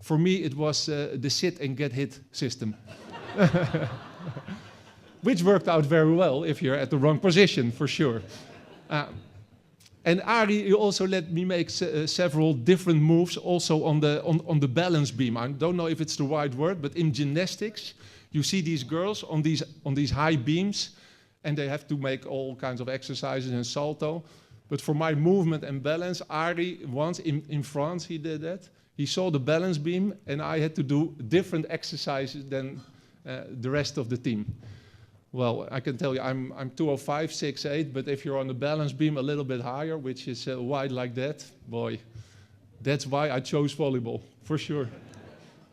For me, it was the sit and get hit system. Which worked out very well if you're at the wrong position, for sure. And Ari also let me make several different moves also on the balance beam. I don't know if it's the right word, but in gymnastics, you see these girls on these high beams, and they have to make all kinds of exercises and salto. But for my movement and balance, Ari, once in France, he did that. He saw the balance beam, and I had to do different exercises than the rest of the team. Well, I can tell you, I'm 205, 6'8", but if you're on the balance beam a little bit higher, which is wide like that, boy, that's why I chose volleyball, for sure.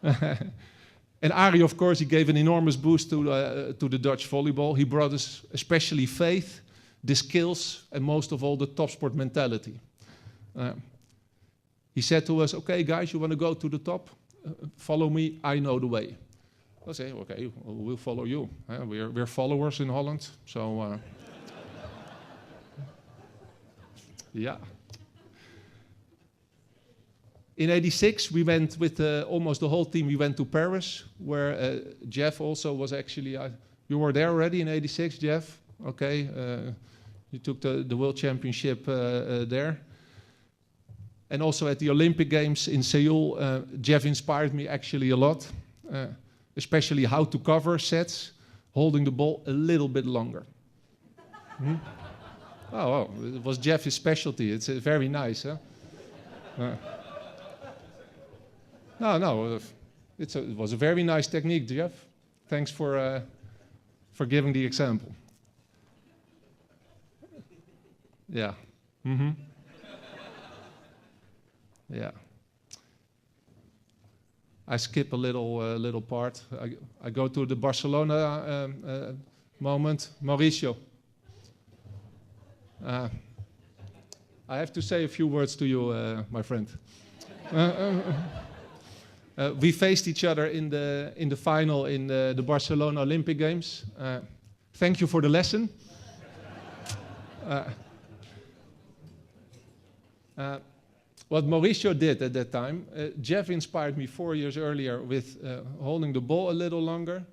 And Arie, of course, he gave an enormous boost to the Dutch volleyball. He brought us especially faith, the skills, and most of all, the top sport mentality. He said to us, okay, guys, you want to go to the top? Follow me, I know the way. I say, okay, we'll follow you. We're followers in Holland, so yeah. In '86, we went with almost the whole team. We went to Paris, where Jeff also was actually. You were there already in '86, Jeff. Okay, you took the World Championship there. And also at the Olympic Games in Seoul, Jeff inspired me actually a lot. Especially how to cover sets, holding the ball a little bit longer. Oh, it was Jeff's specialty. It's very nice, huh? No, it was a very nice technique, Jeff. Thanks for giving the example. Yeah. Mm-hmm. Yeah. I skip a little part. I go to the Barcelona moment. Maurício. I have to say a few words to you, my friend. We faced each other in the final in the Barcelona Olympic Games. Thank you for the lesson. What Maurício did at that time, Jeff inspired me 4 years earlier with holding the ball a little longer,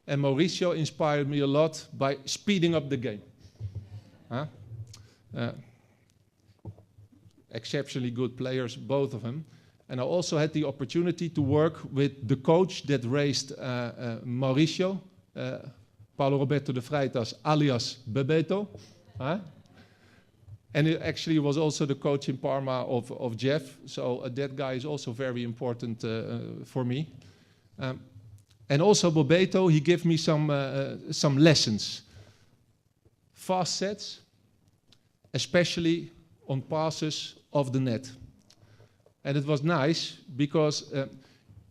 and Maurício inspired me a lot by speeding up the game. Exceptionally good players, both of them. And I also had the opportunity to work with the coach that raised Maurício, Paulo Roberto de Freitas, alias Bebeto. And it actually was also the coach in Parma of Jeff, so that guy is also very important for me. And also Bebeto, he gave me some lessons. Fast sets, especially on passes off the net. And it was nice because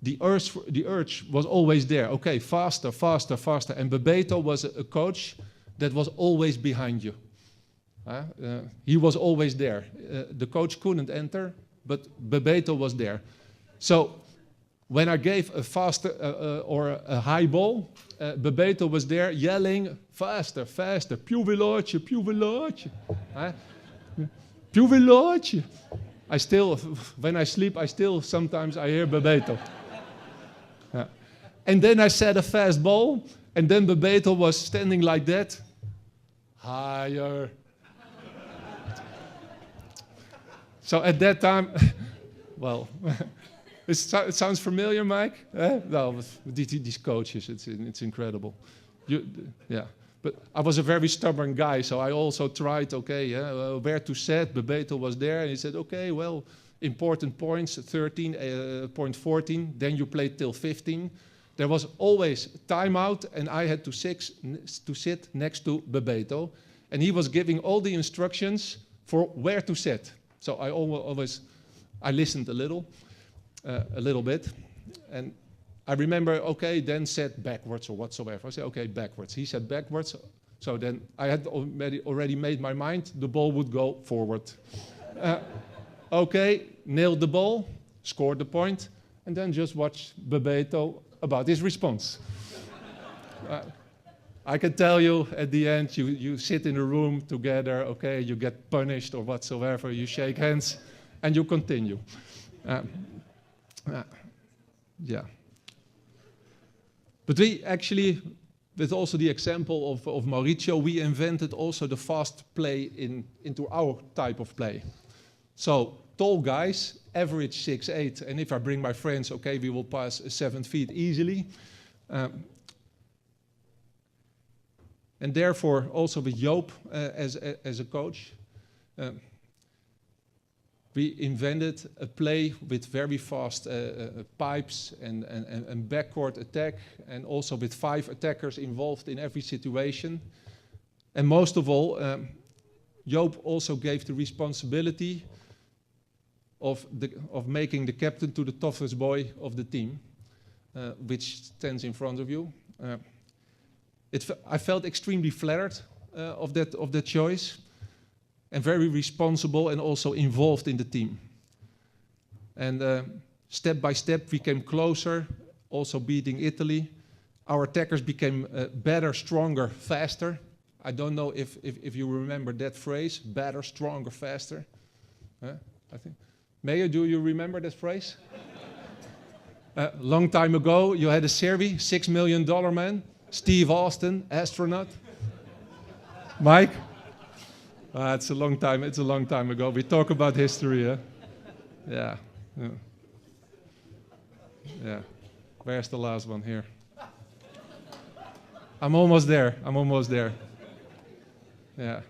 the urge was always there. Okay, faster, faster, faster. And Bebeto was a coach that was always behind you. He was always there. The coach couldn't enter, but Bebeto was there. So when I gave a faster or a high ball, Bebeto was there yelling, faster, faster, più veloce, più veloce. Più veloce. I still, when I sleep, sometimes I hear Bebeto. And then I set a fast ball, and then Bebeto was standing like that. Higher. So at that time, well, it sounds familiar, Mike? No, these coaches, it's incredible. Yeah, but I was a very stubborn guy, so I also tried, where to set. Bebeto was there, and he said, okay, well, important points, 13, point 14, then you play till 15. There was always timeout, and I had to sit next to Bebeto, and he was giving all the instructions for where to set. So I listened a little bit, and I remember, okay, then set backwards or whatsoever. I said, okay, backwards. He said backwards, so then I had already made my mind, the ball would go forward. Okay, nailed the ball, scored the point, and then just watch Bebeto about his response. I can tell you at the end, you sit in a room together, okay, you get punished or whatsoever, you shake hands, and you continue. Yeah. But we actually, with also the example of Maurício, we invented also the fast play into our type of play. So tall guys, average 6'8", and if I bring my friends, okay, we will pass 7 feet easily. And therefore, also with Joop as a coach, we invented a play with very fast pipes and backcourt attack, and also with 5 attackers involved in every situation. And most of all, Joop also gave the responsibility of making the captain to the toughest boy of the team, which stands in front of you. I felt extremely flattered of that choice, and very responsible and also involved in the team. And step by step we came closer, also beating Italy. Our attackers became better, stronger, faster. I don't know if you remember that phrase, better, stronger, faster. I think. Mayor, do you remember that phrase? Long time ago, you had a Serbi, $6 million man, Steve Austin, astronaut. Mike? It's a long time ago. We talk about history, huh? Yeah. Yeah. Where's the last one? Here. I'm almost there. Yeah.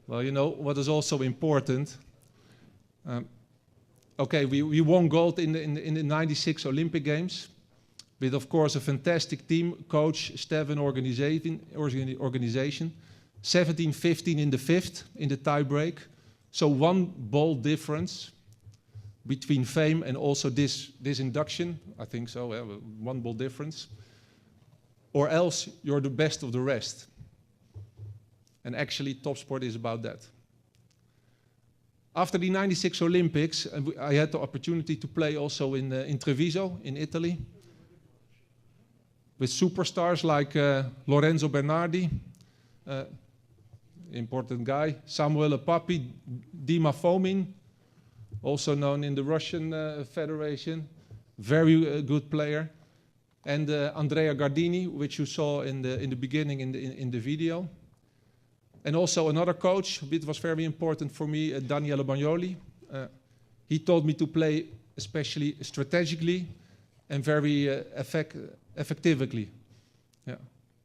Well, you know what is also important. Okay, we won gold in the 96 Olympic Games, with of course a fantastic team, coach, staff, and organization. 17-15 in the fifth in the tie break. So 1 ball difference between fame and also this induction. I think so. 1 ball difference. Or else you're the best of the rest. And actually, top sport is about that. After the 96 Olympics, I had the opportunity to play also in Treviso, in Italy, with superstars like Lorenzo Bernardi, important guy, Samuele Papi, Dima Fomin, also known in the Russian Federation, very good player, and Andrea Gardini, which you saw in the beginning in the video. And also another coach, which was very important for me, Daniele Bagnoli. He told me to play especially strategically and very effectively. Yeah.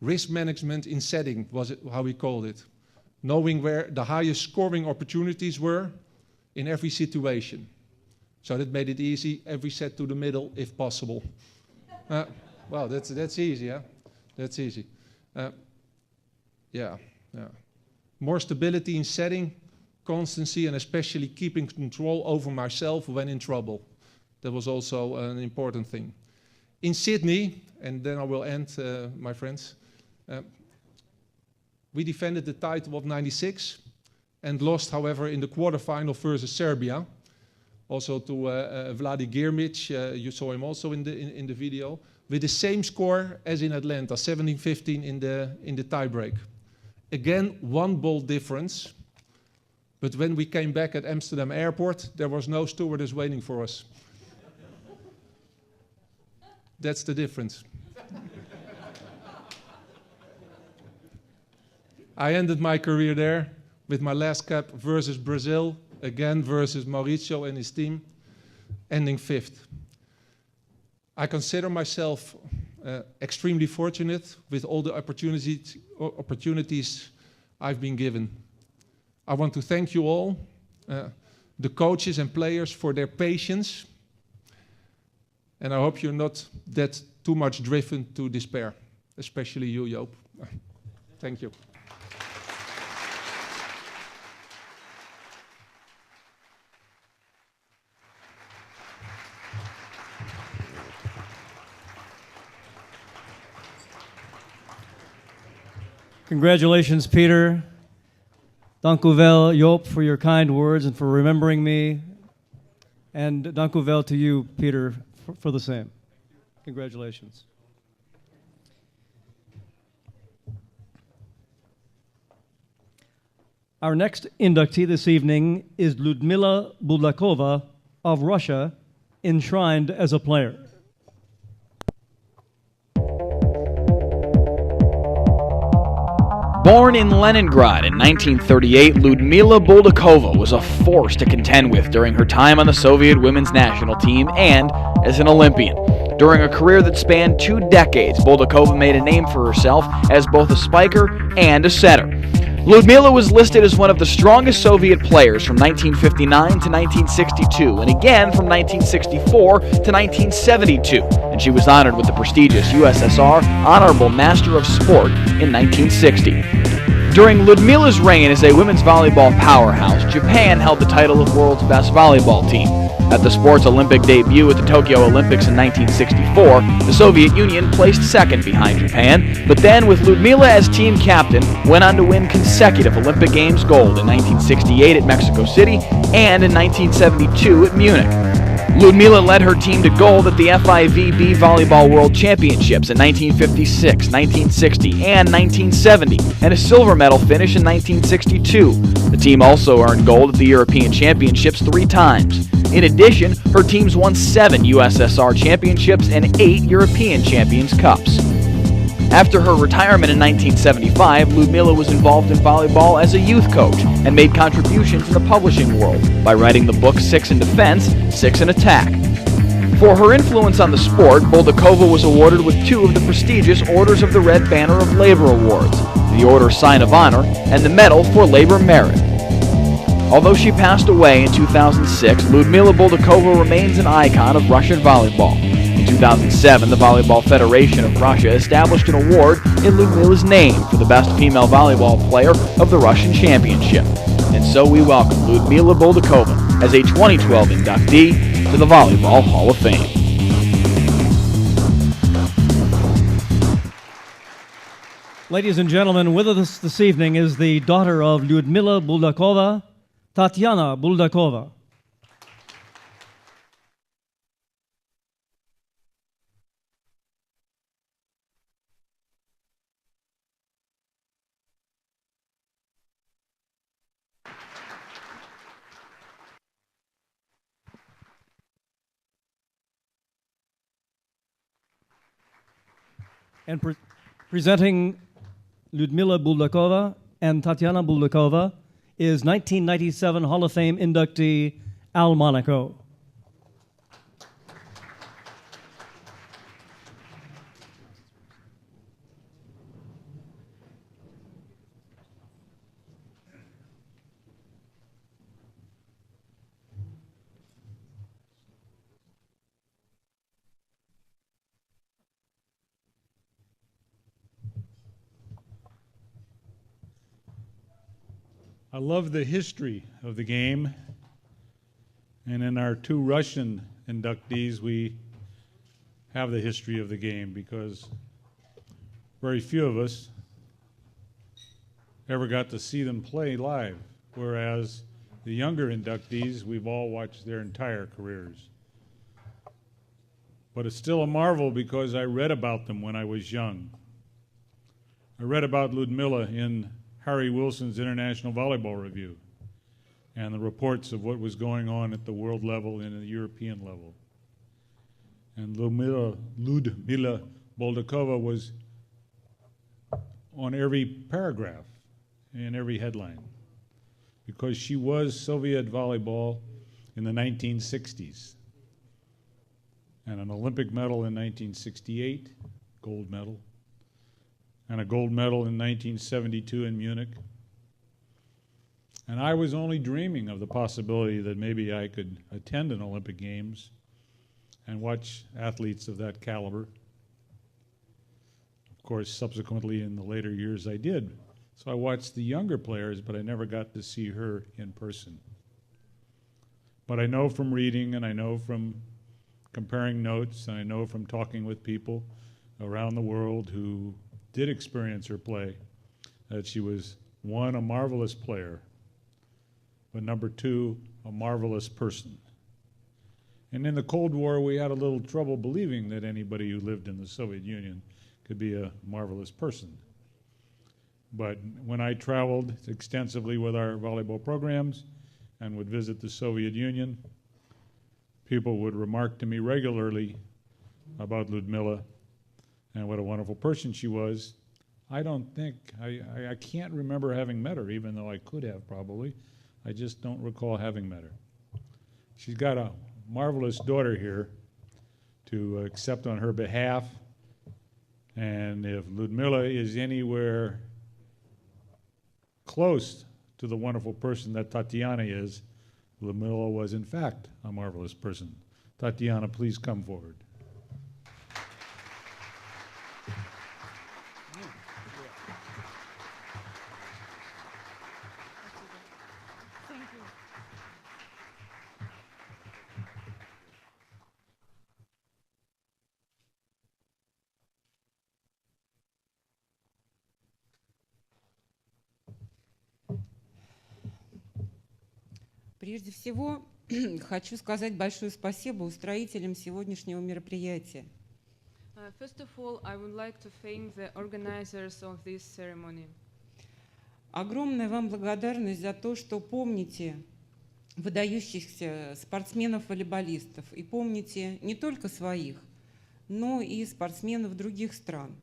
Risk management in setting was how we called it. Knowing where the highest scoring opportunities were in every situation. So that made it easy, every set to the middle if possible. Well, that's easy, huh? That's easy. Yeah. More stability in setting, constancy, and especially keeping control over myself when in trouble. That was also an important thing. In Sydney, and then I will end, my friends, we defended the title of 96 and lost, however, in the quarterfinal versus Serbia. Also to Vladi Girmic, you saw him also in the video, with the same score as in Atlanta, 17-15 in the tiebreak. Again, 1 ball difference, but when we came back at Amsterdam airport, there was no stewardess waiting for us. That's the difference. I ended my career there with my last cap versus Brazil, again versus Maurício and his team, ending 5th. I consider myself extremely fortunate with all the opportunities I've been given. I want to thank you all, the coaches and players, for their patience, and I hope you're not that too much driven to despair, especially you, Joop. Thank you. Congratulations, Peter. Dank u wel, Joop, for your kind words and for remembering me. And dank u wel to you, Peter, for the same. Congratulations. Our next inductee this evening is Ludmila Buldakova of Russia, enshrined as a player. Born in Leningrad in 1938, Ludmila Buldakova was a force to contend with during her time on the Soviet women's national team and as an Olympian. During a career that spanned 2 decades, Buldakova made a name for herself as both a spiker and a setter. Ludmila was listed as one of the strongest Soviet players from 1959 to 1962, and again from 1964 to 1972, and she was honored with the prestigious USSR Honorable Master of Sport in 1960. During Ludmila's reign as a women's volleyball powerhouse, Japan held the title of world's best volleyball team. At the sport's Olympic debut at the Tokyo Olympics in 1964, the Soviet Union placed second behind Japan, but then with Ludmila as team captain, went on to win consecutive Olympic Games gold in 1968 at Mexico City and in 1972 at Munich. Ludmila led her team to gold at the FIVB Volleyball World Championships in 1956, 1960, and 1970, and a silver medal finish in 1962. The team also earned gold at the European Championships 3 times. In addition, her teams won 7 USSR championships and 8 European Champions Cups. After her retirement in 1975, Ludmila was involved in volleyball as a youth coach and made contributions in the publishing world by writing the book 6 in Defense, 6 in Attack. For her influence on the sport, Buldakova was awarded with 2 of the prestigious Orders of the Red Banner of Labor Awards, the Order Sign of Honor and the Medal for Labor Merit. Although she passed away in 2006, Ludmila Buldakova remains an icon of Russian volleyball. In 2007, the Volleyball Federation of Russia established an award in Ludmila's name for the best female volleyball player of the Russian Championship. And so we welcome Ludmila Buldakova as a 2012 inductee to the Volleyball Hall of Fame. Ladies and gentlemen, with us this evening is the daughter of Ludmila Buldakova, Tatiana Buldakova. And presenting Ludmila Buldakova and Tatiana Buldakova is 1997 Hall of Fame inductee Al Monaco. I love the history of the game, and in our 2 Russian inductees, we have the history of the game because very few of us ever got to see them play live, whereas the younger inductees, we've all watched their entire careers. But it's still a marvel because I read about them when I was young. I read about Ludmila in Harry Wilson's International Volleyball Review and the reports of what was going on at the world level and the European level. And Ludmila Buldakova was on every paragraph and every headline because she was Soviet volleyball in the 1960s and an Olympic medal in 1968, gold medal, and a gold medal in 1972 in Munich. And I was only dreaming of the possibility that maybe I could attend an Olympic Games and watch athletes of that caliber. Of course, subsequently in the later years I did. So I watched the younger players, but I never got to see her in person. But I know from reading, and I know from comparing notes, and I know from talking with people around the world who did experience her play, that she was, 1, a marvelous player, but number 2, a marvelous person. And in the Cold War, we had a little trouble believing that anybody who lived in the Soviet Union could be a marvelous person. But when I traveled extensively with our volleyball programs and would visit the Soviet Union, people would remark to me regularly about Ludmila and what a wonderful person she was. I can't remember having met her, even though I could have probably. I just don't recall having met her. She's got a marvelous daughter here to accept on her behalf. And if Ludmila is anywhere close to the wonderful person that Tatiana is, Ludmila was in fact a marvelous person. Tatiana, please come forward. Прежде всего, хочу сказать большое спасибо устроителям сегодняшнего мероприятия. First of all, I would like to thank the organizers of this ceremony. Огромная вам благодарность за то, что помните выдающихся спортсменов-волейболистов и помните не только своих, но и спортсменов других стран.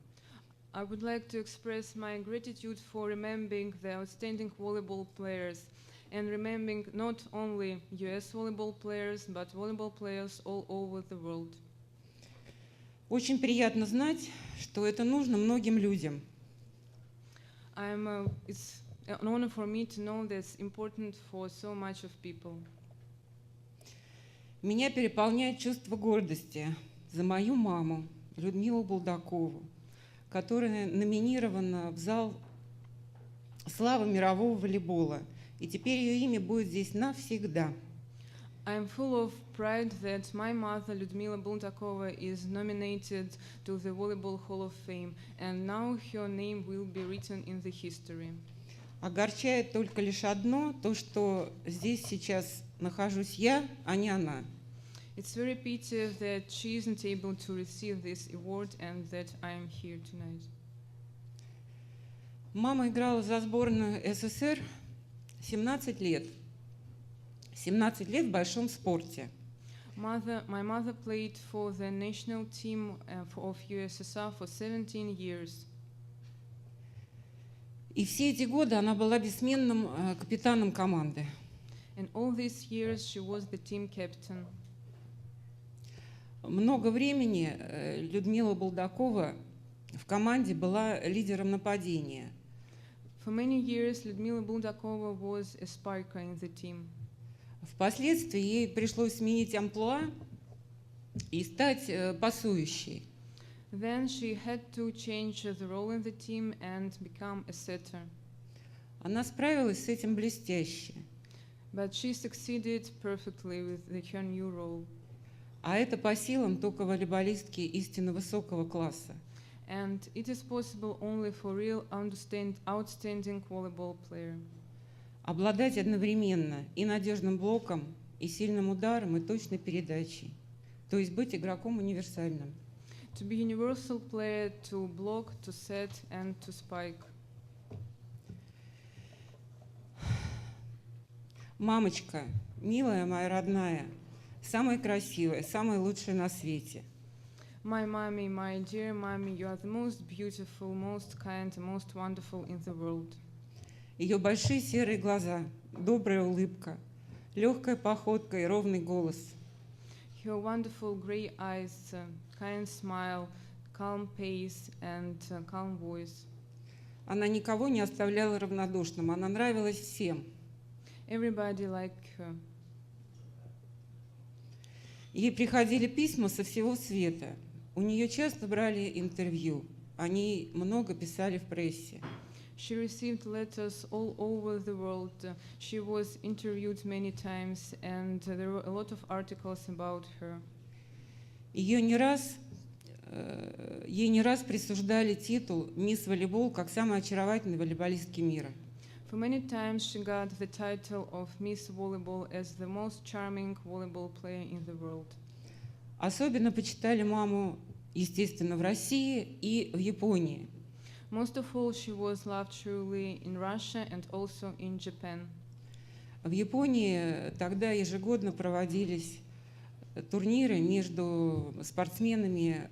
I would like to express my gratitude for remembering the outstanding volleyball players and remembering not only US volleyball players, but volleyball players all over the world. Очень приятно знать, что это нужно многим людям. It's an honor for me to know that's important for so much of people. Меня переполняет чувство гордости за мою маму, Людмилу Булдакову, которая номинирована в зал славы мирового волейбола. И теперь ее имя будет здесь навсегда. I'm full of pride that my mother, Ludmila Buldakova, is nominated to the Volleyball Hall of Fame, and now her name will be written in the history. Огорчает только лишь одно, то, что здесь сейчас нахожусь я, а не она. It's very pity that she isn't able to receive this award and that I am here tonight. Мама играла за сборную СССР 17 лет. 17 лет в большом спорте. My mother played for the national team of USSR for 17 years. И все эти годы она была бессменным капитаном команды. And all these years she was the team captain. Много времени Людмила Булдакова в команде была лидером нападения. For many years, Ludmila Buldakova was a spiker in the team. Впоследствии ей пришлось сменить амплуа и стать пасующей. Then she had to change the role in the team and become a setter. Она справилась с этим блестяще. But she succeeded perfectly with her new role. А это по силам только волейболистки истинно высокого класса. And it is possible only for real outstanding volleyball player. Обладать одновременно и надежным блоком, и сильным ударом, и точной передачей. То есть быть игроком универсальным. To be universal player, to block, to set and to spike. Мамочка, милая моя родная, самая красивая, самая лучшая на свете. My mommy, my dear mommy, you are the most beautiful, most kind, most wonderful in the world. Ее большие серые глаза, добрая улыбка, легкая походка и ровный голос. Her wonderful gray eyes, kind smile, calm pace and calm voice. Она никого не оставляла равнодушным, она нравилась всем. Everybody liked her. Ей приходили письма со всего света. У нее часто брали интервью. О ней много писали в прессе. She received letters all over the world. She was interviewed many times, and there were a lot of articles about her. Ей не раз присуждали титул «Мисс Волейбол» как самой очаровательной волейболистки мира. For many times she got the title of Miss Volleyball as the most charming volleyball player in the world. Особенно почитали маму, естественно, в России и в Японии. Most of all, she was loved truly in Russia and also in Japan. В Японии тогда ежегодно проводились турниры между спортсменами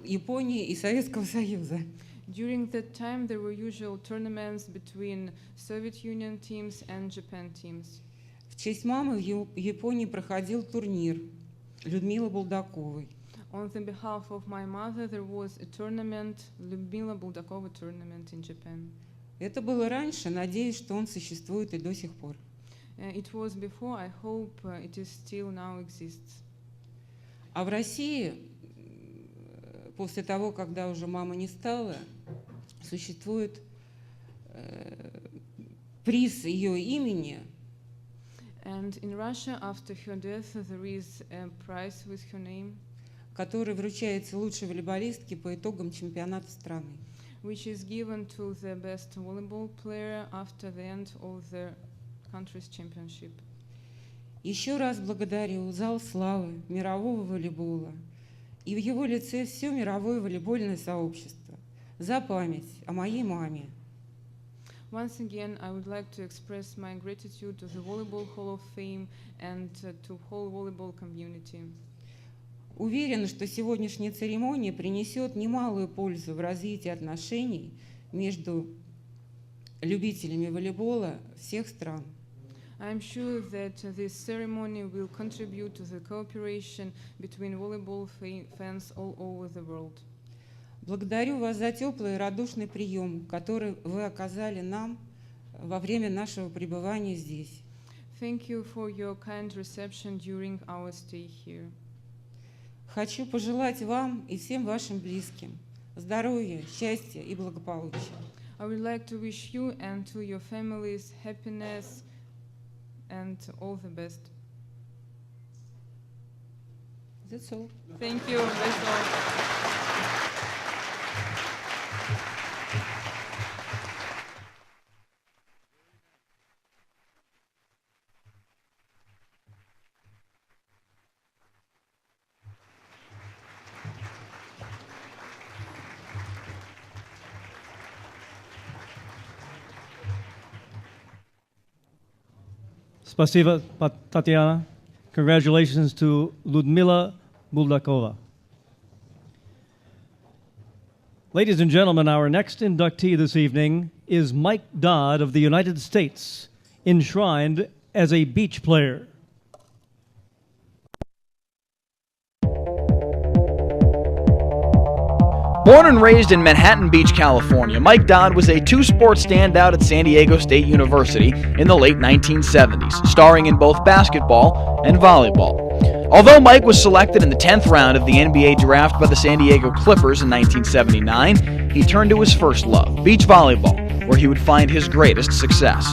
Японии и Советского Союза. During that time, there were usual tournaments between Soviet Union teams and Japan teams. В честь мамы в Японии проходил турнир Людмилы Булдаковой. On the behalf of my mother, there was a tournament, Ludmila Buldakova tournament in Japan. Это было раньше, надеюсь, что он существует и до сих пор. It was before, I hope it is still now exists. А в России, после того, когда уже мама не стала, существует приз ее имени. And in Russia, after her death, there is a prize with her name, который вручается лучшей волейболистке по итогам чемпионата страны. which is given to the best volleyball player after the end of the country's championship. Еще раз благодарю зал славы мирового волейбола и в его лице все мировое волейбольное сообщество за память о моей маме. Once again, I would like to express my gratitude to the Volleyball Hall of Fame and to whole volleyball community. Уверена, что сегодняшняя церемония принесет немалую пользу в развитии отношений между любителями волейбола всех стран. I am sure that this ceremony will contribute to the cooperation between volleyball fans all over the world. Благодарю вас за теплый и радушный прием, который вы оказали нам во время нашего пребывания здесь. Thank you for your kind reception during our stay here. Хочу пожелать вам и всем вашим близким здоровья, счастья и благополучия. I would like to wish you and to your families happiness and all the best. That's all. Thank you. That's all. Spasiba, Tatiana. Congratulations to Ludmila Buldakova. Ladies and gentlemen, our next inductee this evening is Mike Dodd of the United States, enshrined as a beach player. Born and raised in Manhattan Beach, California, Mike Dodd was a two-sport standout at San Diego State University in the late 1970s, starring in both basketball and volleyball. Although Mike was selected in the 10th round of the NBA draft by the San Diego Clippers in 1979, he turned to his first love, beach volleyball, where he would find his greatest success.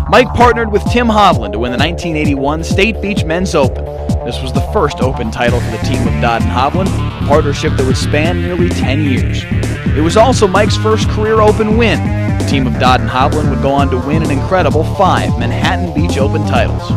Mike partnered with Tim Hovland to win the 1981 State Beach Men's Open. This was the first Open title for the team of Dodd and Hovland, a partnership that would span nearly 10 years. It was also Mike's first career Open win. The team of Dodd and Hovland would go on to win an incredible 5 Manhattan Beach Open titles.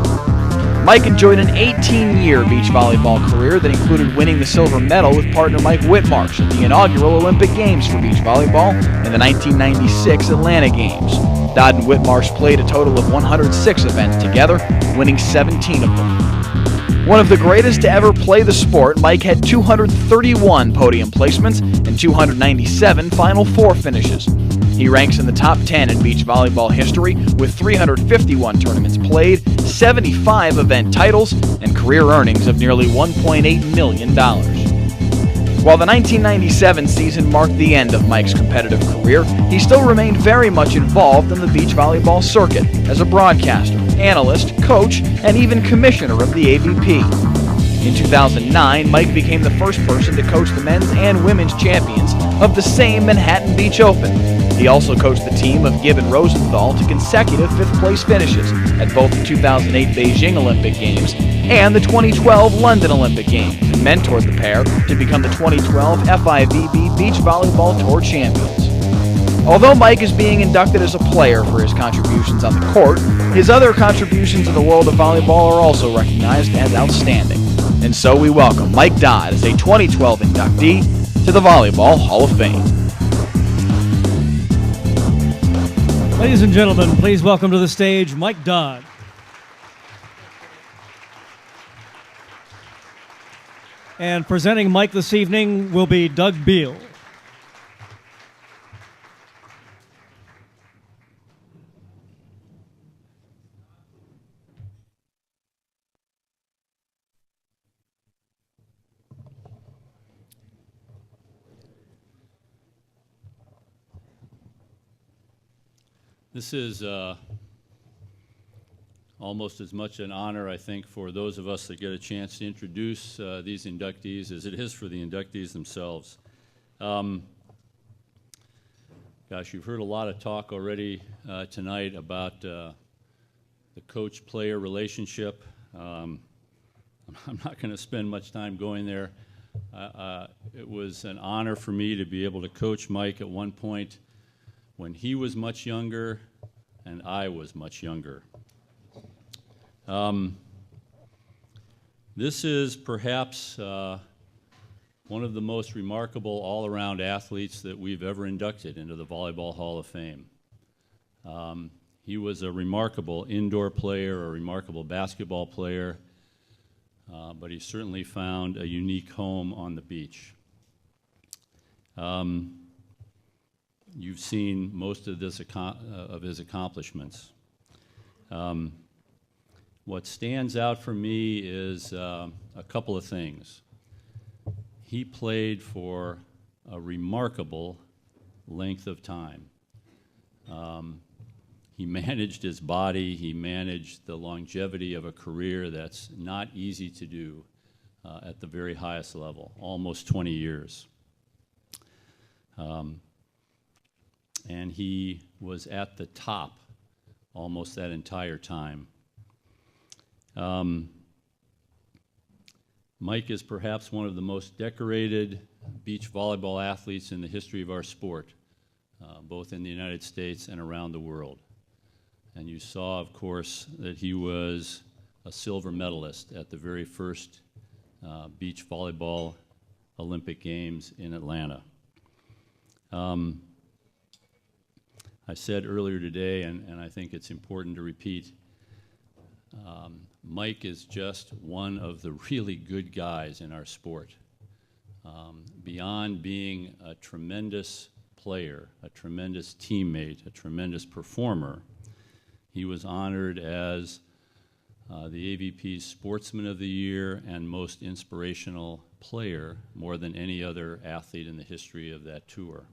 Mike enjoyed an 18-year beach volleyball career that included winning the silver medal with partner Mike Whitmarsh at the inaugural Olympic Games for beach volleyball in the 1996 Atlanta Games. Dodd and Whitmarsh played a total of 106 events together, winning 17 of them. One of the greatest to ever play the sport, Mike had 231 podium placements and 297 Final Four finishes. He ranks in the top 10 in beach volleyball history with 351 tournaments played, 75 event titles, and career earnings of nearly $1.8 million. While the 1997 season marked the end of Mike's competitive career, he still remained very much involved in the beach volleyball circuit as a broadcaster, analyst, coach, and even commissioner of the AVP. In 2009, Mike became the first person to coach the men's and women's champions of the same Manhattan Beach Open. He also coached the team of Gibb and Rosenthal to consecutive fifth-place finishes at both the 2008 Beijing Olympic Games and the 2012 London Olympic Games, and mentored the pair to become the 2012 FIVB Beach Volleyball Tour champions. Although Mike is being inducted as a player for his contributions on the court, his other contributions in the world of volleyball are also recognized as outstanding. And so we welcome Mike Dodd as a 2012 inductee to the Volleyball Hall of Fame. Ladies and gentlemen, please welcome to the stage Mike Dodd. And presenting Mike this evening will be Doug Beal. This is almost as much an honor, I think, for those of us that get a chance to introduce these inductees as it is for the inductees themselves. Gosh, you've heard a lot of talk already tonight about the coach-player relationship. I'm not going to spend much time going there. It was an honor for me to be able to coach Mike at one point when he was much younger and I was much younger. This is perhaps one of the most remarkable all-around athletes that we've ever inducted into the Volleyball Hall of Fame. He was a remarkable indoor player, a remarkable basketball player, but he certainly found a unique home on the beach. You've seen most of his accomplishments. What stands out for me is a couple of things. He played for a remarkable length of time. He managed his body, he managed the longevity of a career that's not easy to do at the very highest level, almost 20 years. And he was at the top almost that entire time. Mike is perhaps one of the most decorated beach volleyball athletes in the history of our sport, both in the United States and around the world. And you saw, of course, that he was a silver medalist at the very first beach volleyball Olympic Games in Atlanta. I said earlier today, and I think it's important to repeat, Mike is just one of the really good guys in our sport. Beyond being a tremendous player, a tremendous teammate, a tremendous performer, he was honored as the AVP's Sportsman of the Year and Most Inspirational Player more than any other athlete in the history of that tour.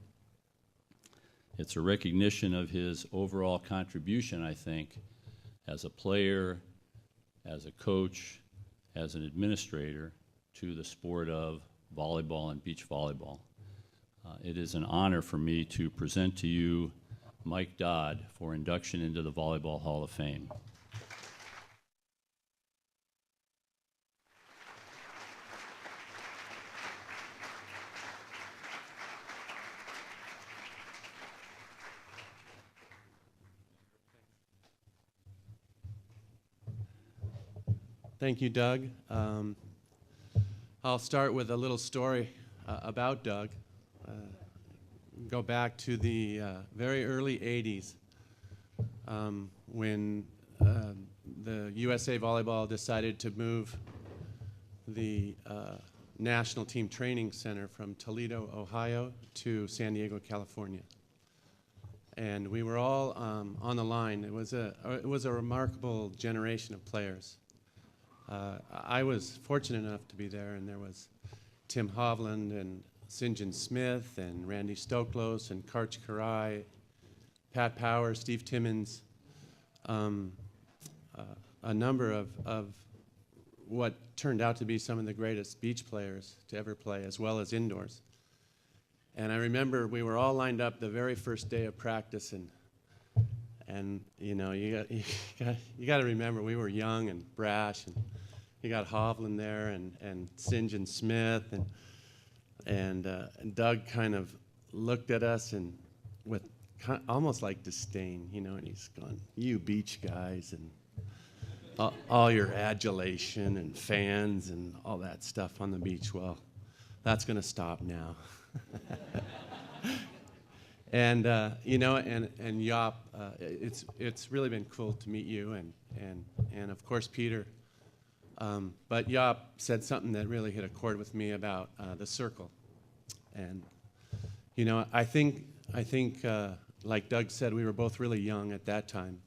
It's a recognition of his overall contribution, I think, as a player, as a coach, as an administrator to the sport of volleyball and beach volleyball. It is an honor for me to present to you Mike Dodd for induction into the Volleyball Hall of Fame. Thank you, Doug. I'll start with a little story about Doug. Go back to the very early 80s when the USA Volleyball decided to move the National Team Training Center from Toledo, Ohio to San Diego, California. And we were all on the line. It was a remarkable generation of players. I was fortunate enough to be there, and there was Tim Hovland and St. John Smith and Randy Stoklos and Karch Karai, Pat Power, Steve Timmons, a number of what turned out to be some of the greatest beach players to ever play, as well as indoors. And I remember we were all lined up the very first day of practice, and you know, you got to remember we were young and brash, and you got Hovland there and St. John Smith, and Doug kind of looked at us and with almost like disdain, you know, and he's going, "You beach guys," and all your adulation and fans and all that stuff on the beach. Well, that's going to stop now. And you know, and Jaap, it's really been cool to meet you, and of course Peter. But Jaap said something that really hit a chord with me about the circle, and you know, I think like Doug said, we were both really young at that time,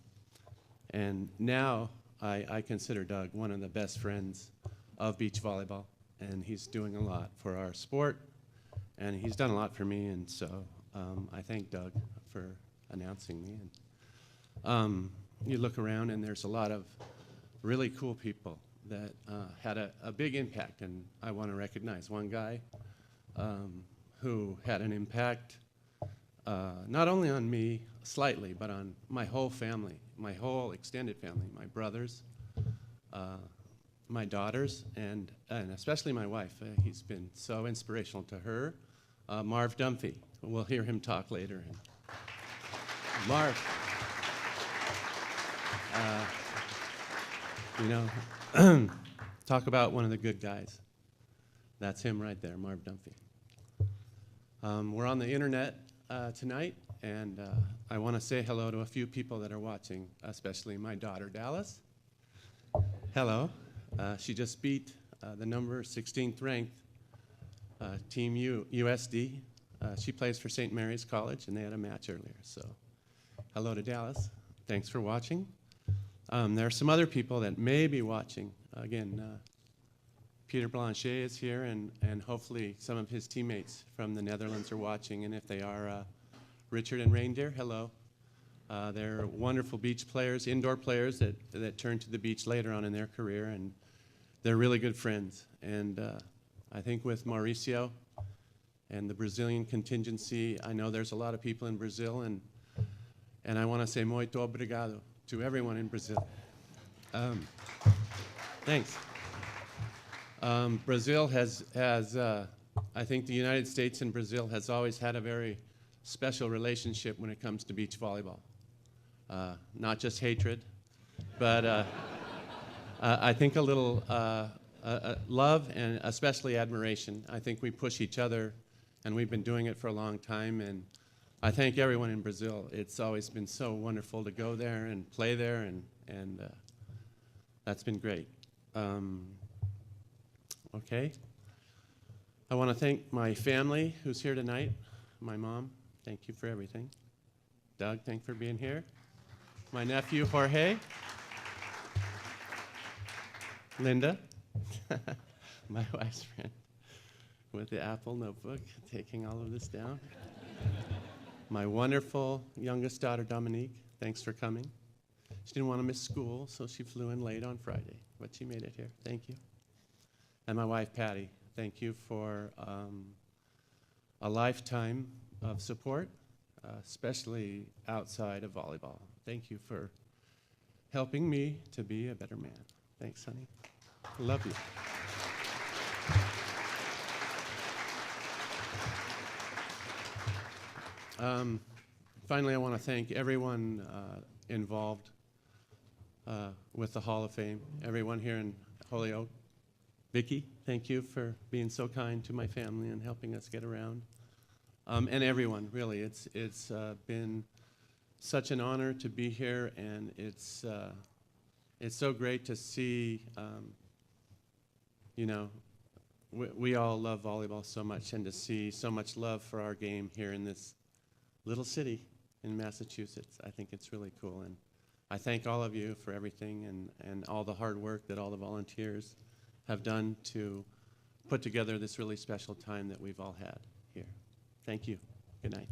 and now I consider Doug one of the best friends of beach volleyball, and he's doing a lot for our sport, and he's done a lot for me, and so I thank Doug for announcing me. you look around and there's a lot of really cool people that had a big impact, and I want to recognize one guy who had an impact not only on me slightly, but on my whole family, my whole extended family, my brothers, my daughters, and especially my wife. He's been so inspirational to her. Marv Dunphy. We'll hear him talk later. And Marv, you know, talk about one of the good guys. That's him right there, Marv Dunphy. We're on the internet tonight, and I want to say hello to a few people that are watching, especially my daughter, Dallas. Hello. She just beat the number 16th ranked Team USD. She plays for St. Mary's College, and they had a match earlier. So hello to Dallas. Thanks for watching. There are some other people that may be watching. Again, Peter Blangé is here, and hopefully some of his teammates from the Netherlands are watching. And if they are, Richard and Reindeer, hello. They're wonderful beach players, indoor players that turn to the beach later on in their career, and they're really good friends. And I think with Maurício and the Brazilian contingency, I know there's a lot of people in Brazil, and I want to say muito obrigado to everyone in Brazil. Thanks. Brazil has I think the United States and Brazil has always had a very special relationship when it comes to beach volleyball. Not just hatred, but I think a little love and especially admiration. I think we push each other, and we've been doing it for a long time, and I thank everyone in Brazil. It's always been so wonderful to go there and play there, and that's been great. Okay. I want to thank my family who's here tonight. My mom, thank you for everything. Doug, thanks for being here. My nephew, Jorge. Linda, my wife's friend, with the Apple notebook, taking all of this down. My wonderful youngest daughter, Dominique, thanks for coming. She didn't want to miss school, so she flew in late on Friday, but she made it here. Thank you. And my wife, Patty, thank you for a lifetime of support, especially outside of volleyball. Thank you for helping me to be a better man. Thanks, honey. Love you. Finally, I want to thank everyone involved with the Hall of Fame, everyone here in Holyoke. Vicky, thank you for being so kind to my family and helping us get around. And everyone, really, it's been such an honor to be here, and it's so great to see, you know, we all love volleyball so much, and to see so much love for our game here in this little city in Massachusetts. I think it's really cool, and I thank all of you for everything and all the hard work that all the volunteers have done to put together this really special time that we've all had here. Thank you. Good night.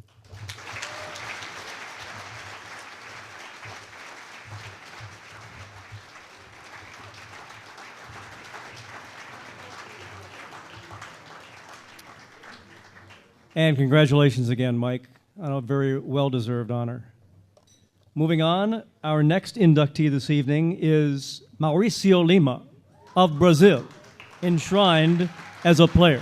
And congratulations again, Mike, on a very well-deserved honor. Moving on, our next inductee this evening is Maurício Lima of Brazil, enshrined as a player.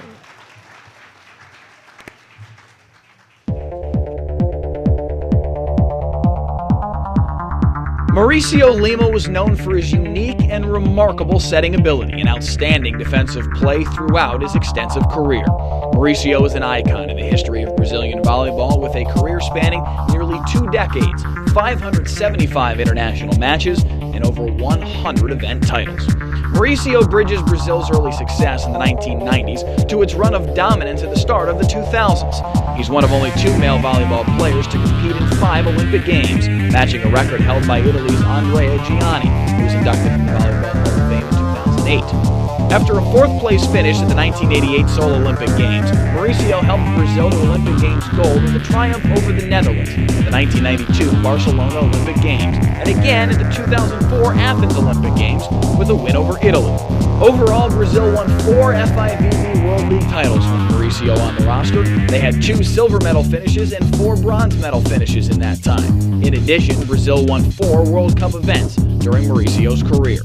Maurício Lima was known for his unique and remarkable setting ability and outstanding defensive play throughout his extensive career. Maurício is an icon in the history of Brazilian volleyball with a career spanning nearly 2 decades, 575 international matches, and over 100 event titles. Maurício bridges Brazil's early success in the 1990s to its run of dominance at the start of the 2000s. He's one of only 2 male volleyball players to compete in 5 Olympic Games, matching a record held by Italy's Andrea Gianni, who was inducted into the Volleyball Hall of Fame in 2008. After a 4th place finish at the 1988 Seoul Olympic Games, Maurício helped Brazil Brazil to Olympic Games gold with a triumph over the Netherlands in the 1992 Barcelona Olympic Games, and again in the 2004 Athens Olympic Games with a win over Italy. Overall, Brazil won 4 FIVB World League titles with Maurício on the roster. They had 2 silver medal finishes and 4 bronze medal finishes in that time. In addition, Brazil won 4 World Cup events during Mauricio's career.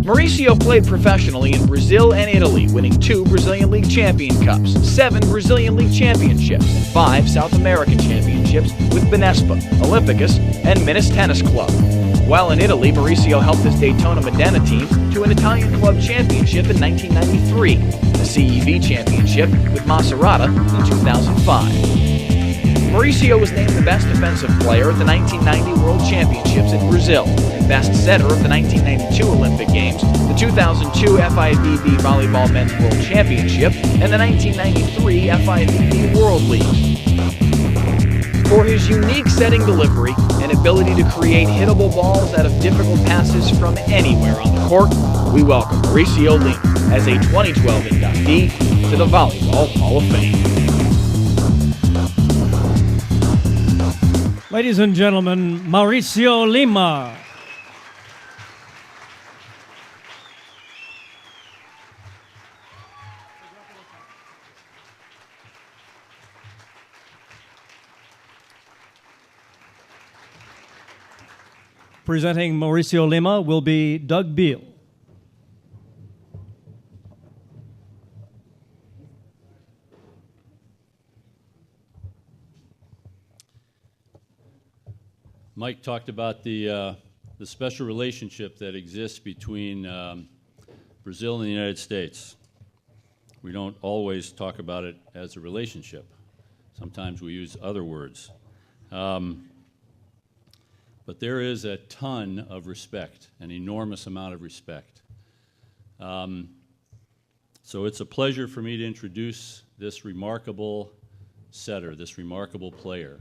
Maurício played professionally in Brazil and Italy, winning 2 Brazilian League Champion Cups, 7 Brazilian League Championships, and 5 South American Championships with Benespa, Olympiacos, and Minas Tennis Club. While in Italy, Maurício helped his Daytona Modena team to an Italian club championship in 1993, the CEV Championship with Macerata in 2005. Maurício was named the best defensive player at the 1990 World Championships in Brazil, and best setter of the 1992 Olympic Games, the 2002 FIVB Volleyball Men's World Championship, and the 1993 FIVB World League. For his unique setting delivery and ability to create hittable balls out of difficult passes from anywhere on the court, we welcome Maurício Lima as a 2012 inductee to the Volleyball Hall of Fame. Ladies and gentlemen, Maurício Lima. Presenting Maurício Lima will be Doug Beal. Mike talked about the special relationship that exists between Brazil and the United States. We don't always talk about it as a relationship. Sometimes we use other words. But there is a ton of respect, an enormous amount of respect. So it's a pleasure for me to introduce this remarkable setter, this remarkable player,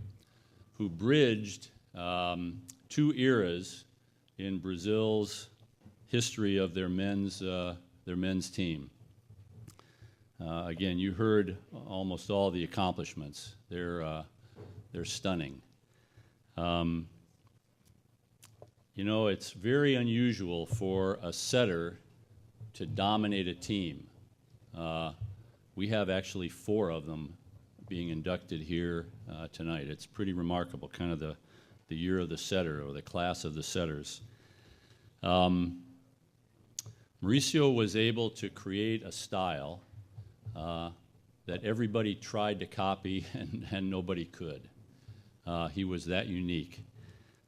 who bridged 2 eras in Brazil's history of their men's team. Again, you heard almost all the accomplishments. They're stunning. You know, it's very unusual for a setter to dominate a team. We have actually 4 of them being inducted here tonight. It's pretty remarkable, kind of the year of the setter, or the class of the setters. Maurício was able to create a style that everybody tried to copy and nobody could. He was that unique.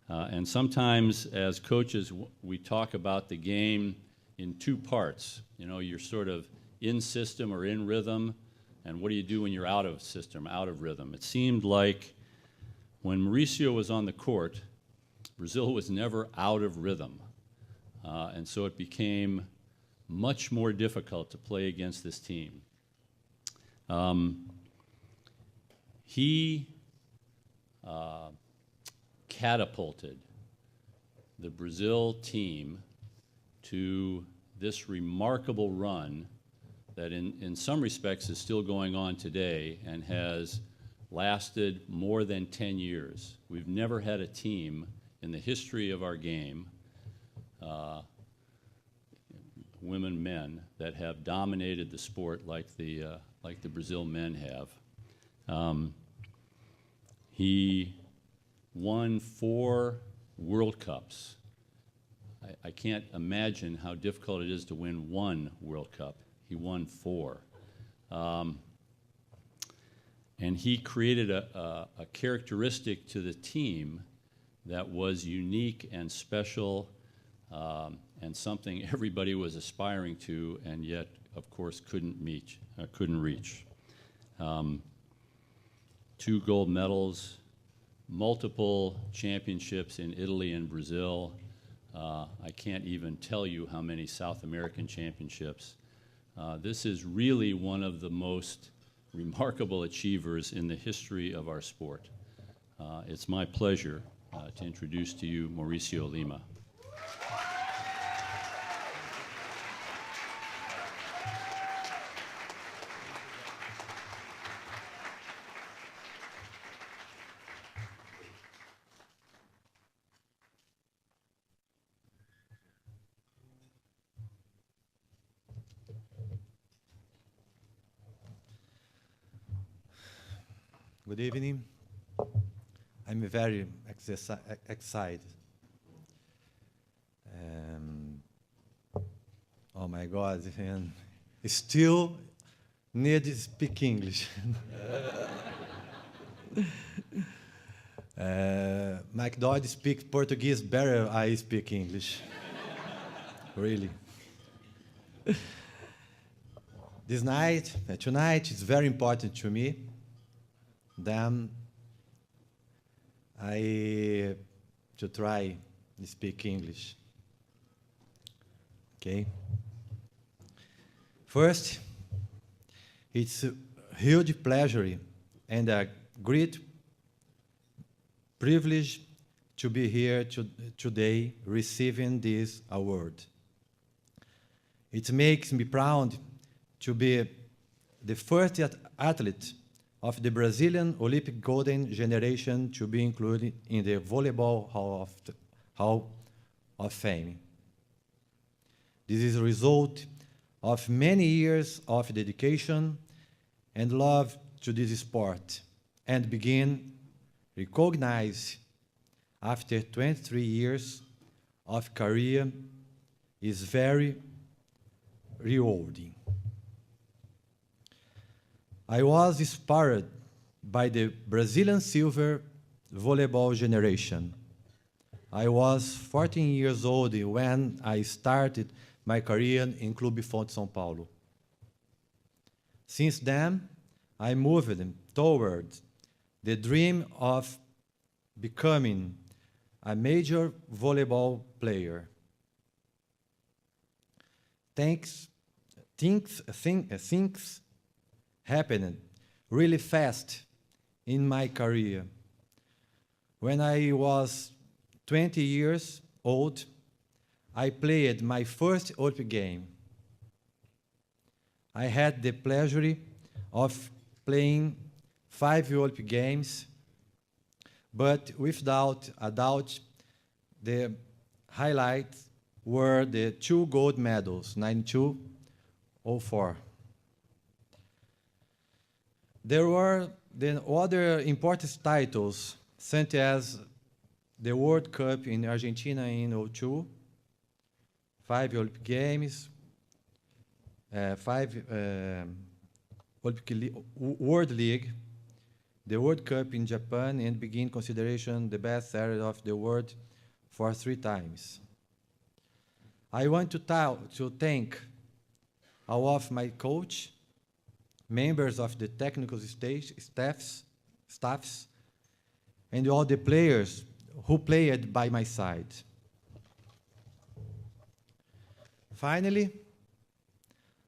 And sometimes as coaches, we talk about the game in 2 parts. You know, you're sort of in system or in rhythm, and what do you do when you're out of system, out of rhythm? It seemed like when Maurício was on the court, Brazil was never out of rhythm. And so it became much more difficult to play against this team. He catapulted the Brazil team to this remarkable run that in some respects is still going on today and has lasted more than 10 years. We've never had a team in the history of our game, women, men, that have dominated the sport like the Brazil men have. He won 4 World Cups. I can't imagine how difficult it is to win 1 World Cup. He won 4. And he created a characteristic to the team that was unique and special, and something everybody was aspiring to, and yet, of course, couldn't reach. 2 gold medals, multiple championships in Italy and Brazil. I can't even tell you how many South American championships. This is really one of the most remarkable achievers in the history of our sport. It's my pleasure to introduce to you Maurício Lima. Good evening. I'm very excited. Oh my God, and still need to speak English. Mike Dodd speaks Portuguese better. I speak English. Really. Tonight is very important to me. Then I to try to speak English. Okay. First, it's a huge pleasure and a great privilege to be here today receiving this award. It makes me proud to be the first athlete of the Brazilian Olympic golden generation to be included in the Volleyball Hall of Fame. This is a result of many years of dedication and love to this sport, and begin recognized after 23 years of career is very rewarding. I was inspired by the Brazilian silver volleyball generation. I was 14 years old when I started my career in Clube Fonte São Paulo. Since then, I moved toward the dream of becoming a major volleyball player. Things happened really fast in my career. When I was 20 years old, I played my first Olympic game. I had the pleasure of playing 5 Olympic games, but without a doubt, the highlights were the 2 gold medals, 92-04. There were then other important titles, such as the World Cup in Argentina in 2002, 5 Olympic Games, 5 World League, the World Cup in Japan, and begin consideration the best setter of the world for 3 times. I want to thank all of my coach, members of the technical staffs, and all the players who played by my side. Finally,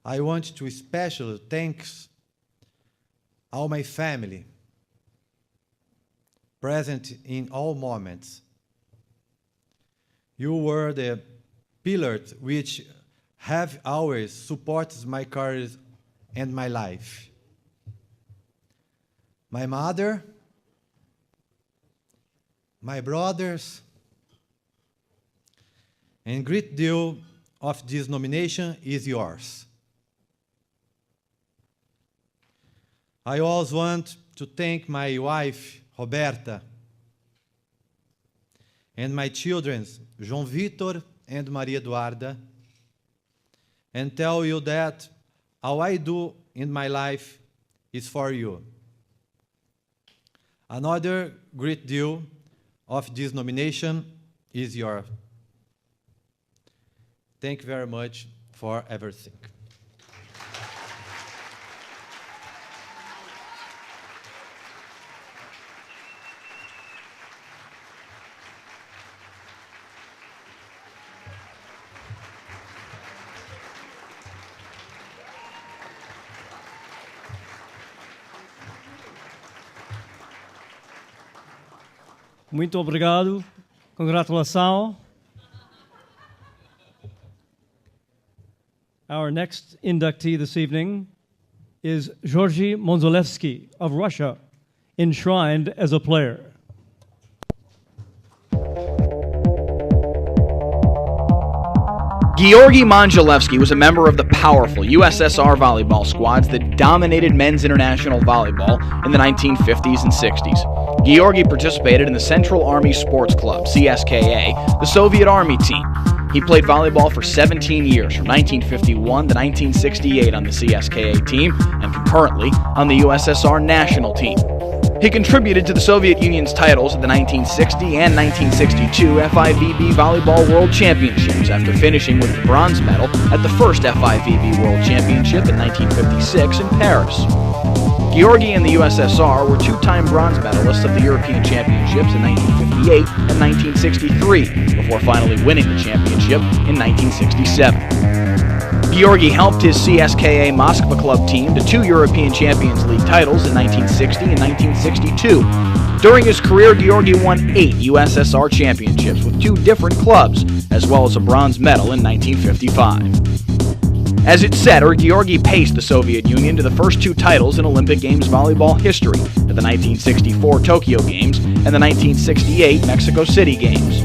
I want to especially thank all my family, present in all moments. You were the pillars which have always supported my career and my life. My mother, my brothers, and great deal of this nomination is yours. I also want to thank my wife, Roberta, and my children, João Vitor and Maria Eduarda, and tell you that all I do in my life is for you. Another great deal of this nomination is yours. Thank you very much for everything. Muito obrigado. Congratulação. Our next inductee this evening is Georgy Mondzolevsky of Russia, enshrined as a player. Georgy Mondzolevsky was a member of the powerful USSR volleyball squads that dominated men's international volleyball in the 1950s and 60s. Georgy participated in the Central Army Sports Club, CSKA, the Soviet Army team. He played volleyball for 17 years, from 1951 to 1968 on the CSKA team, and concurrently on the USSR national team. He contributed to the Soviet Union's titles at the 1960 and 1962 FIVB Volleyball World Championships after finishing with the bronze medal at the first FIVB World Championship in 1956 in Paris. Georgy and the USSR were two-time bronze medalists of the European Championships in 1958 and 1963, before finally winning the championship in 1967. Georgy helped his CSKA Moskva club team to 2 European Champions League titles in 1960 and 1962. During his career, Georgy won 8 USSR championships with 2 different clubs, as well as a bronze medal in 1955. As its setter, Georgy paced the Soviet Union to the first 2 titles in Olympic Games volleyball history, at the 1964 Tokyo Games and the 1968 Mexico City Games.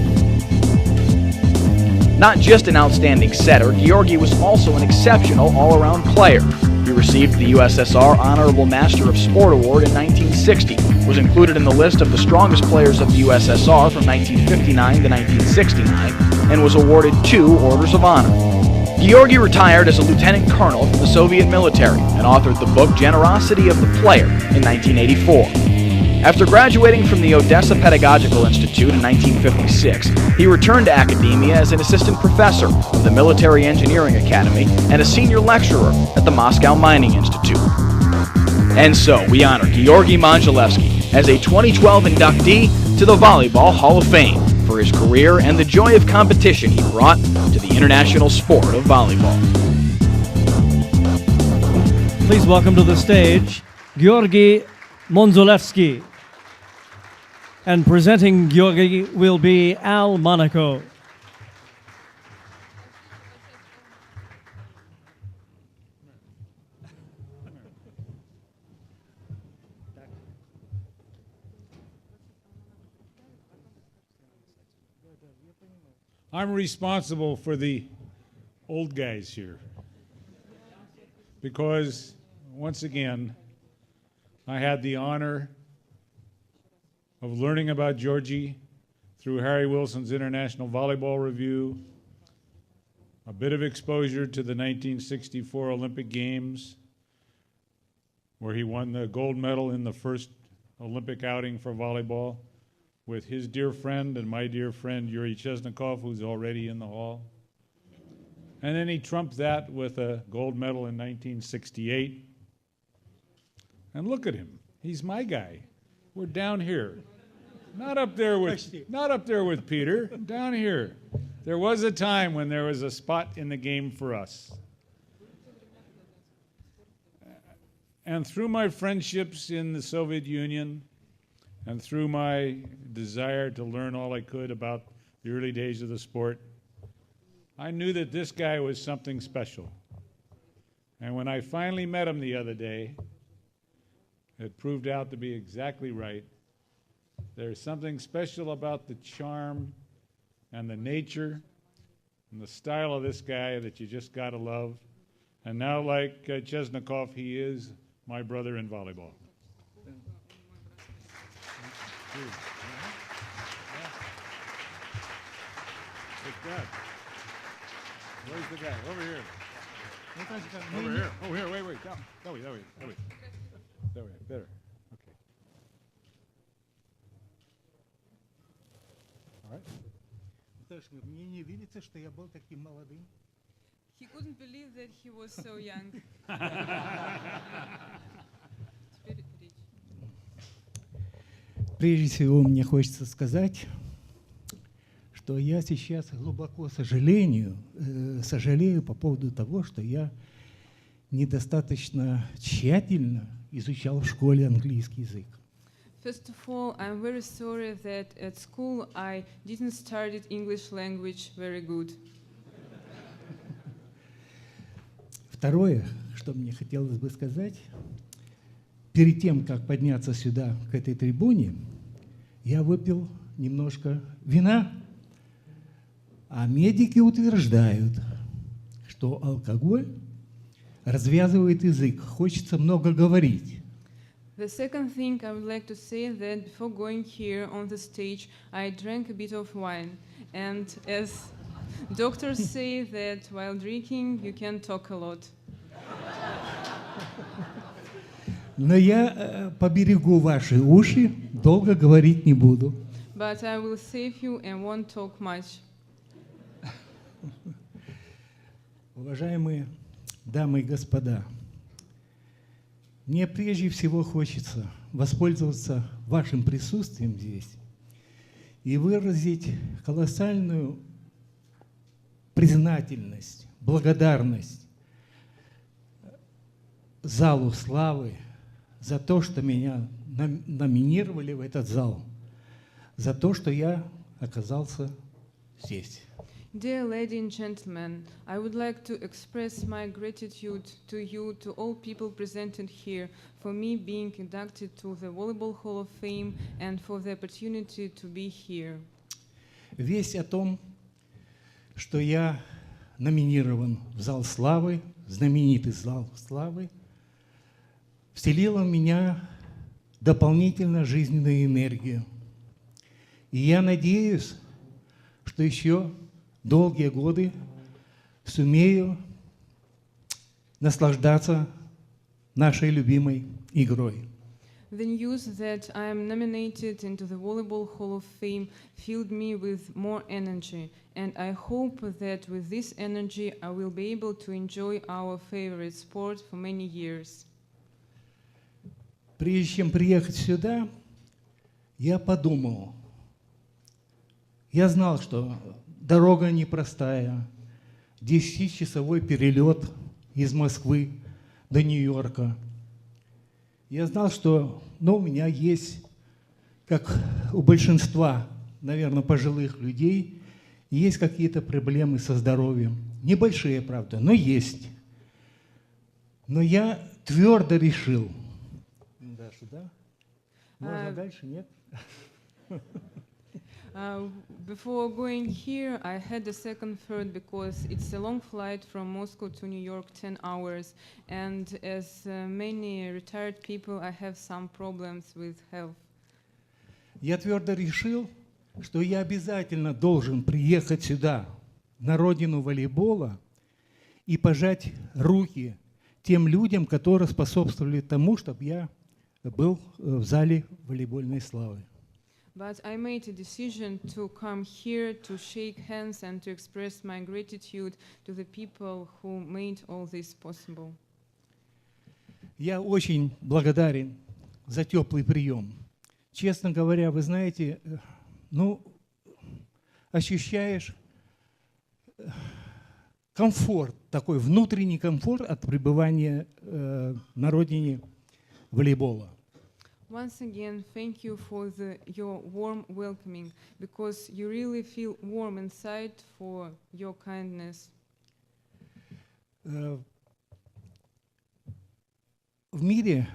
Not just an outstanding setter, Georgy was also an exceptional all-around player. He received the USSR Honorable Master of Sport Award in 1960, was included in the list of the strongest players of the USSR from 1959 to 1969, and was awarded 2 Orders of Honor. Georgy retired as a lieutenant colonel from the Soviet military and authored the book Generosity of the Player in 1984. After graduating from the Odessa Pedagogical Institute in 1956, he returned to academia as an assistant professor of the Military Engineering Academy and a senior lecturer at the Moscow Mining Institute. And so, we honor Georgy Mondzolevsky as a 2012 inductee to the Volleyball Hall of Fame for his career and the joy of competition he brought to the international sport of volleyball. Please welcome to the stage Georgy Mondzolevsky. And presenting Georgy will be Al Monaco. I'm responsible for the old guys here because, once again, I had the honor of learning about Georgy through Harry Wilson's International Volleyball Review, a bit of exposure to the 1964 Olympic Games, where he won the gold medal in the first Olympic outing for volleyball with his dear friend and my dear friend Yuri Chesnikov, who's already in the hall. And then he trumped that with a gold medal in 1968. And look at him. He's my guy. We're down here. Not up there with Peter, down here. There was a time when there was a spot in the game for us. And through my friendships in the Soviet Union and through my desire to learn all I could about the early days of the sport, I knew that this guy was something special. And when I finally met him the other day, it proved out to be exactly right. There's something special about the charm and the nature and the style of this guy that you just gotta love. And now, like Chesnikov, he is my brother in volleyball. Where's the guy? Over here. Over here. Oh, here. Wait. Down. That way. Better. Okay. All right. He couldn't believe that he was so young. Прежде всего, мне хочется сказать, что я сейчас глубоко сожалею по поводу того, что я недостаточно тщательно изучал в школе английский язык. First of all, I'm very sorry that at school I didn't study English language very good. Второе, что мне хотелось бы сказать, перед тем, как подняться сюда, к этой трибуне, я выпил немножко вина, а медики утверждают, что алкоголь развязывает язык, хочется много говорить. The second thing I would like to say that before going here on the stage, I drank a bit of wine. And as doctors say that while drinking, you can talk a lot. Но я поберегу ваши уши, долго говорить не буду. But I will save you and won't talk much. Уважаемые дамы и господа, мне прежде всего хочется воспользоваться вашим присутствием здесь и выразить колоссальную признательность, благодарность залу славы за то, что меня номинировали в этот зал, за то, что я оказался здесь. Dear ladies and gentlemen, I would like to express my gratitude to you, to all people presented here, for me being inducted to the Volleyball Hall of Fame and for the opportunity to be here. Весть о том, что я номинирован в зал славы, знаменитый зал славы, вселила в меня дополнительно жизненную энергию. И я надеюсь, что еще долгие годы сумею наслаждаться нашей любимой игрой. The news that I am nominated into the Volleyball Hall of Fame filled me with more energy, and I hope that with this energy I will be able to enjoy our favorite sport for many years. Прежде чем приехать сюда, я подумал, я знал, что дорога непростая, 10-часовой перелет из Москвы до Нью-Йорка. Я знал, что у меня есть, как у большинства, наверное, пожилых людей, есть какие-то проблемы со здоровьем. Небольшие, правда, но есть. Но я твердо решил. Дальше, да? Можно дальше, нет? Before going here, I had a second thought because it's a long flight from Moscow to New York, 10 hours, and as many retired people, I have some problems with health. Я твердо решил, что я обязательно должен приехать сюда, на родину волейбола, и пожать руки тем людям, которые способствовали тому, чтобы я был в зале волейбольной славы. But I made a decision to come here to shake hands and to express my gratitude to the people who made all this possible. Я очень благодарен за теплый прием. Честно говоря, вы знаете, ощущаешь комфорт, такой внутренний комфорт от пребывания на родине волейбола. Once again, thank you for your warm welcoming, because you really feel warm inside for your kindness. В мире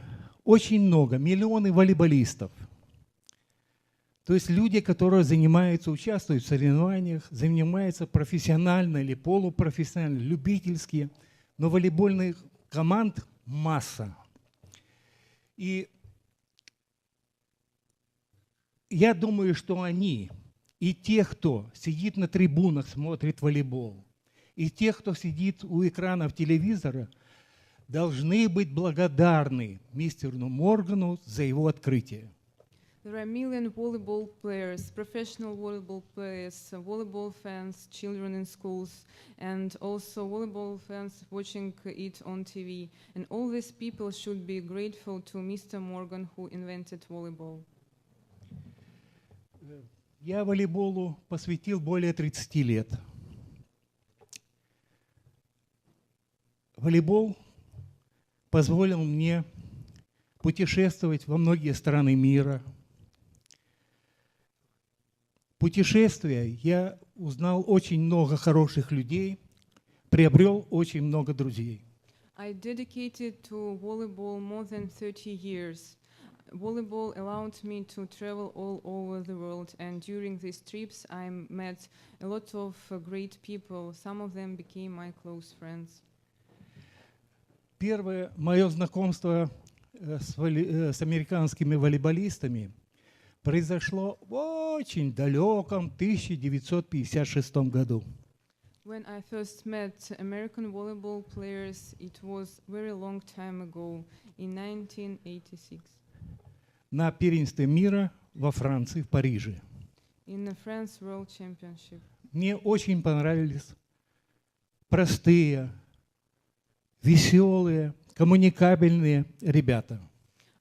очень много, миллионы волейболистов. То есть люди, которые участвуют в соревнованиях, занимаются профессионально или полупрофессионально, любительские, но волейбольных команд масса. И я думаю, что они, и те, кто сидит на трибунах, смотрит волейбол, и те, кто сидит у экранов телевизора, должны быть благодарны мистеру Моргану за его открытие. There are a million volleyball players, professional volleyball players, volleyball fans, children in schools, and also volleyball fans watching it on TV. And all these people should be grateful to Mr. Morgan, who invented volleyball. Я волейболу посвятил более 30 лет. Волейбол позволил мне путешествовать во многие страны мира. Путешествуя, я узнал очень много хороших людей, приобрел очень много друзей. I dedicated to volleyball more than 30 years. Volleyball allowed me to travel all over the world, and during these trips I met a lot of great people. Some of them became my close friends. Первое мое знакомство с американскими волейболистами произошло в очень далеком 1956 году. When I first met American volleyball players, it was very long time ago, in 1986. На первенстве мира во Франции, в Париже. In the France World Championship. Мне очень понравились простые, веселые, коммуникабельные ребята.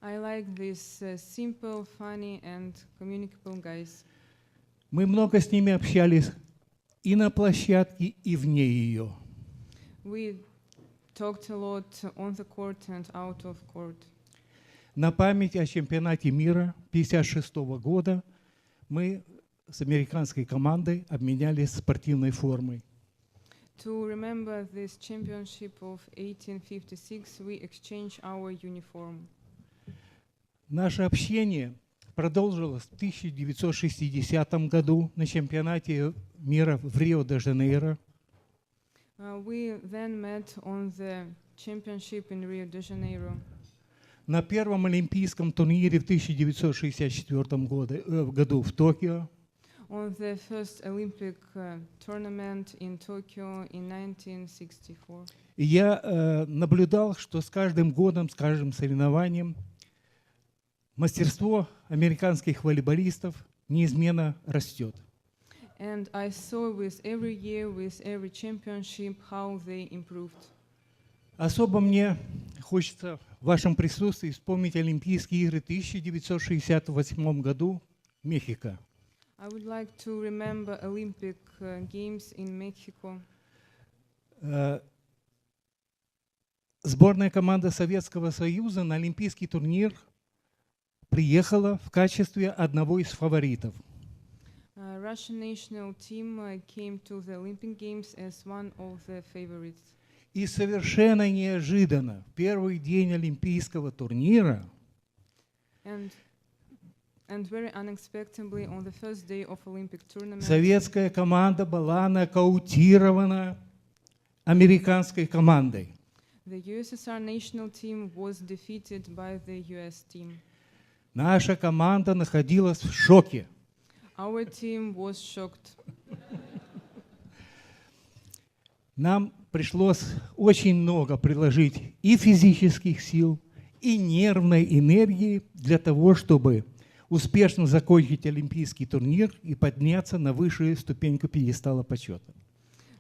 I like these simple, funny and communicable guys. Мы много с ними общались и на площадке, и вне ее. We talked a lot on the court and out of court. На память о чемпионате мира 1956 года мы с американской командой обменялись спортивной формой. To remember this championship of 1856, we exchanged our uniform. Наше общение продолжилось в 1960 году на чемпионате мира в Рио-де-Жанейро. We then met on the championship in Rio de Janeiro. На первом олимпийском турнире в 1964 году в Токио. On the first Olympic tournament in Tokyo in 1964. И я наблюдал, что с каждым годом, с каждым соревнованием мастерство американских волейболистов неизменно растет. And I saw with every year, with every championship, how they improved. Особо мне хочется в вашем присутствии вспомнить Олимпийские игры 1968 году в Мехико. I would like to remember Olympic Games in Mexico. Сборная команда Советского Союза на Олимпийский турнир приехала в качестве одного из фаворитов. Russian national team came to the Olympic Games as one of the favorites. И совершенно неожиданно в первый день Олимпийского турнира And very unexpectedly, on the first day of Olympic tournament, советская команда была нокаутирована американской командой. the USSR national team was defeated by the US team. Наша команда находилась в шоке. Our team was shocked. Нам пришлось очень много приложить и физических сил, и нервной энергии для того, чтобы успешно закончить олимпийский турнир и подняться на высшую ступеньку пьедестала почета.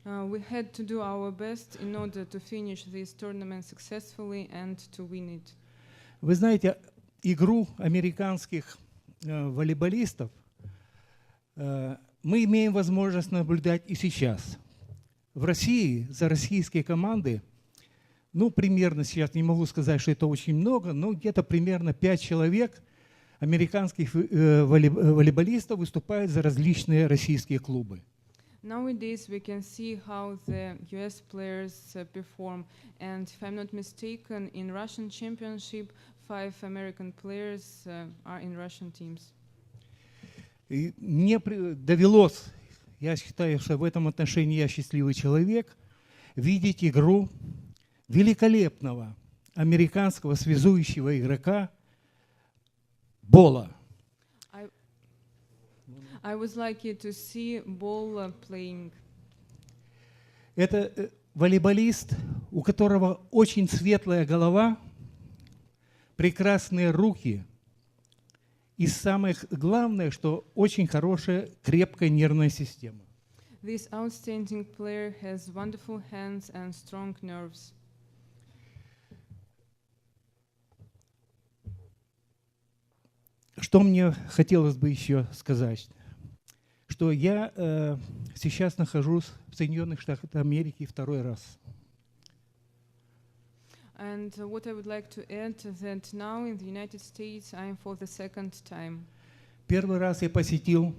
We had to do our best in order to finish this tournament successfully and to win it. Вы знаете, игру американских волейболистов мы имеем возможность наблюдать и сейчас. В России за российские команды, ну, примерно сейчас, не могу сказать, что это очень много, но где-то примерно 5 человек американских волейболистов выступают за различные российские клубы. Nowadays we can see how the US players perform, and if I'm not mistaken, in Russian championship, 5 American players are in Russian teams. И мне довелось, я считаю, что в этом отношении я счастливый человек, видеть игру великолепного американского связующего игрока Бола. I was lucky to see Ball playing. Это волейболист, у которого очень светлая голова, прекрасные руки и самое главное, что очень хорошая, крепкая нервная система. This outstanding player has wonderful hands and strong nerves. Что мне хотелось бы еще сказать? Что я сейчас нахожусь в Соединенных Штатах Америки второй раз. And what I would like to add is that now in the United States I am for the second time. Первый раз я посетил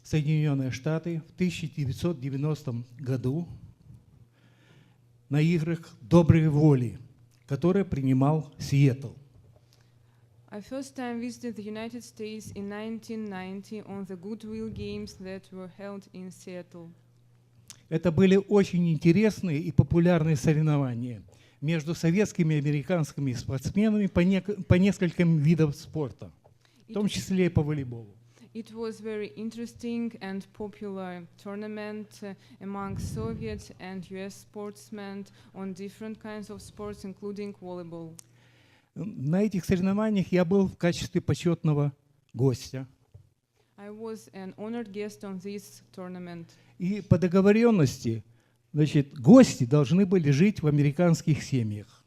Соединенные Штаты в 1990 году на играх доброй воли, которые принимал Сиэтл. I first time visited the United States in 1990 on the Goodwill Games that were held in Seattle. Это были очень интересные и популярные соревнования между советскими и американскими спортсменами по нескольким видам спорта, в том числе и по волейболу. It was very interesting and popular tournament among Soviet and US sportsmen on different kinds of sports, including volleyball. На этих соревнованиях я был в качестве почетного гостя. I was an honored guest on this tournament. И по договоренности, значит, гости должны были жить в американских семьях.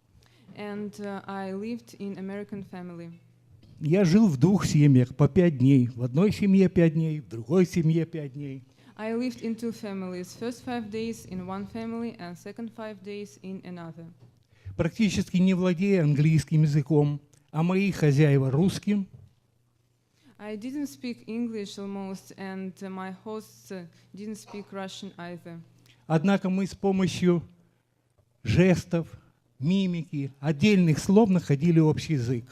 And I lived in American family. Я жил в двух семьях по 5 дней. В одной семье 5 дней, в другой семье 5 дней. I lived in two families. First 5 days in one family and second 5 days in another. Практически не владея английским языком, а мои хозяева русским. I didn't speak English almost, and my hosts didn't speak Russian either. Однако мы с помощью жестов, мимики, отдельных слов находили общий язык.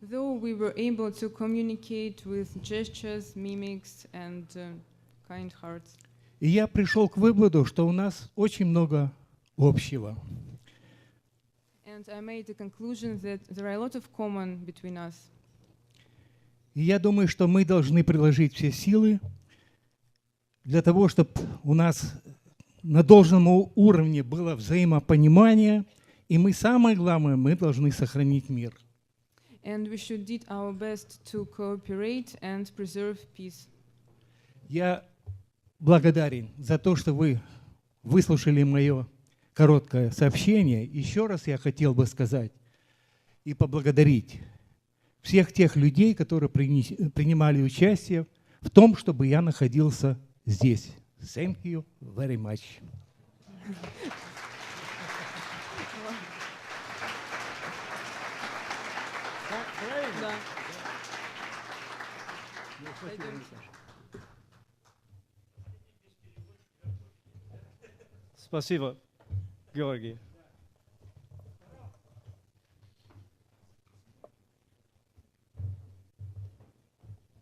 Though we were able to communicate with gestures, mimics, and kind hearts. И я пришел к выводу, что у нас очень много общего. And I made the conclusion that there are a lot of common between us. И я думаю, что мы должны приложить все силы для того, чтобы у нас на должном уровне было взаимопонимание, и мы, самое главное, мы должны сохранить мир. And we should do our best to cooperate and preserve peace. Я благодарен за то, что вы выслушали мое короткое сообщение. Еще раз я хотел бы сказать и поблагодарить всех тех людей, которые принимали участие в том, чтобы я находился здесь. Thank you very much. Спасибо, Georgy.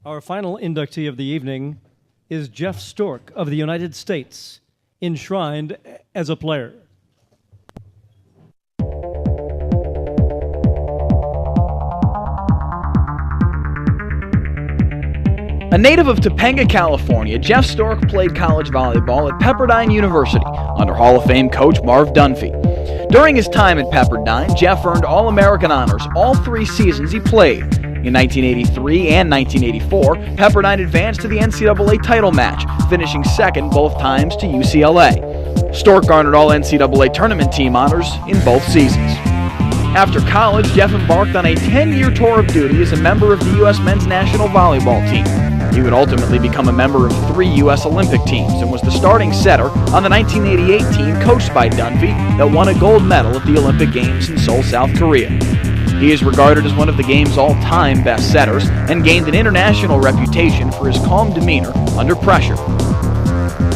Our final inductee of the evening is Jeff Stork of the United States, enshrined as a player. A native of Topanga, California, Jeff Stork played college volleyball at Pepperdine University under Hall of Fame coach Marv Dunphy. During his time at Pepperdine, Jeff earned All-American honors all 3 seasons he played. In 1983 and 1984, Pepperdine advanced to the NCAA title match, finishing second both times to UCLA. Stork garnered all NCAA tournament team honors in both seasons. After college, Jeff embarked on a 10-year tour of duty as a member of the U.S. men's national volleyball team. He would ultimately become a member of 3 U.S. Olympic teams and was the starting setter on the 1988 team coached by Dunphy that won a gold medal at the Olympic Games in Seoul, South Korea. He is regarded as one of the game's all-time best setters and gained an international reputation for his calm demeanor under pressure.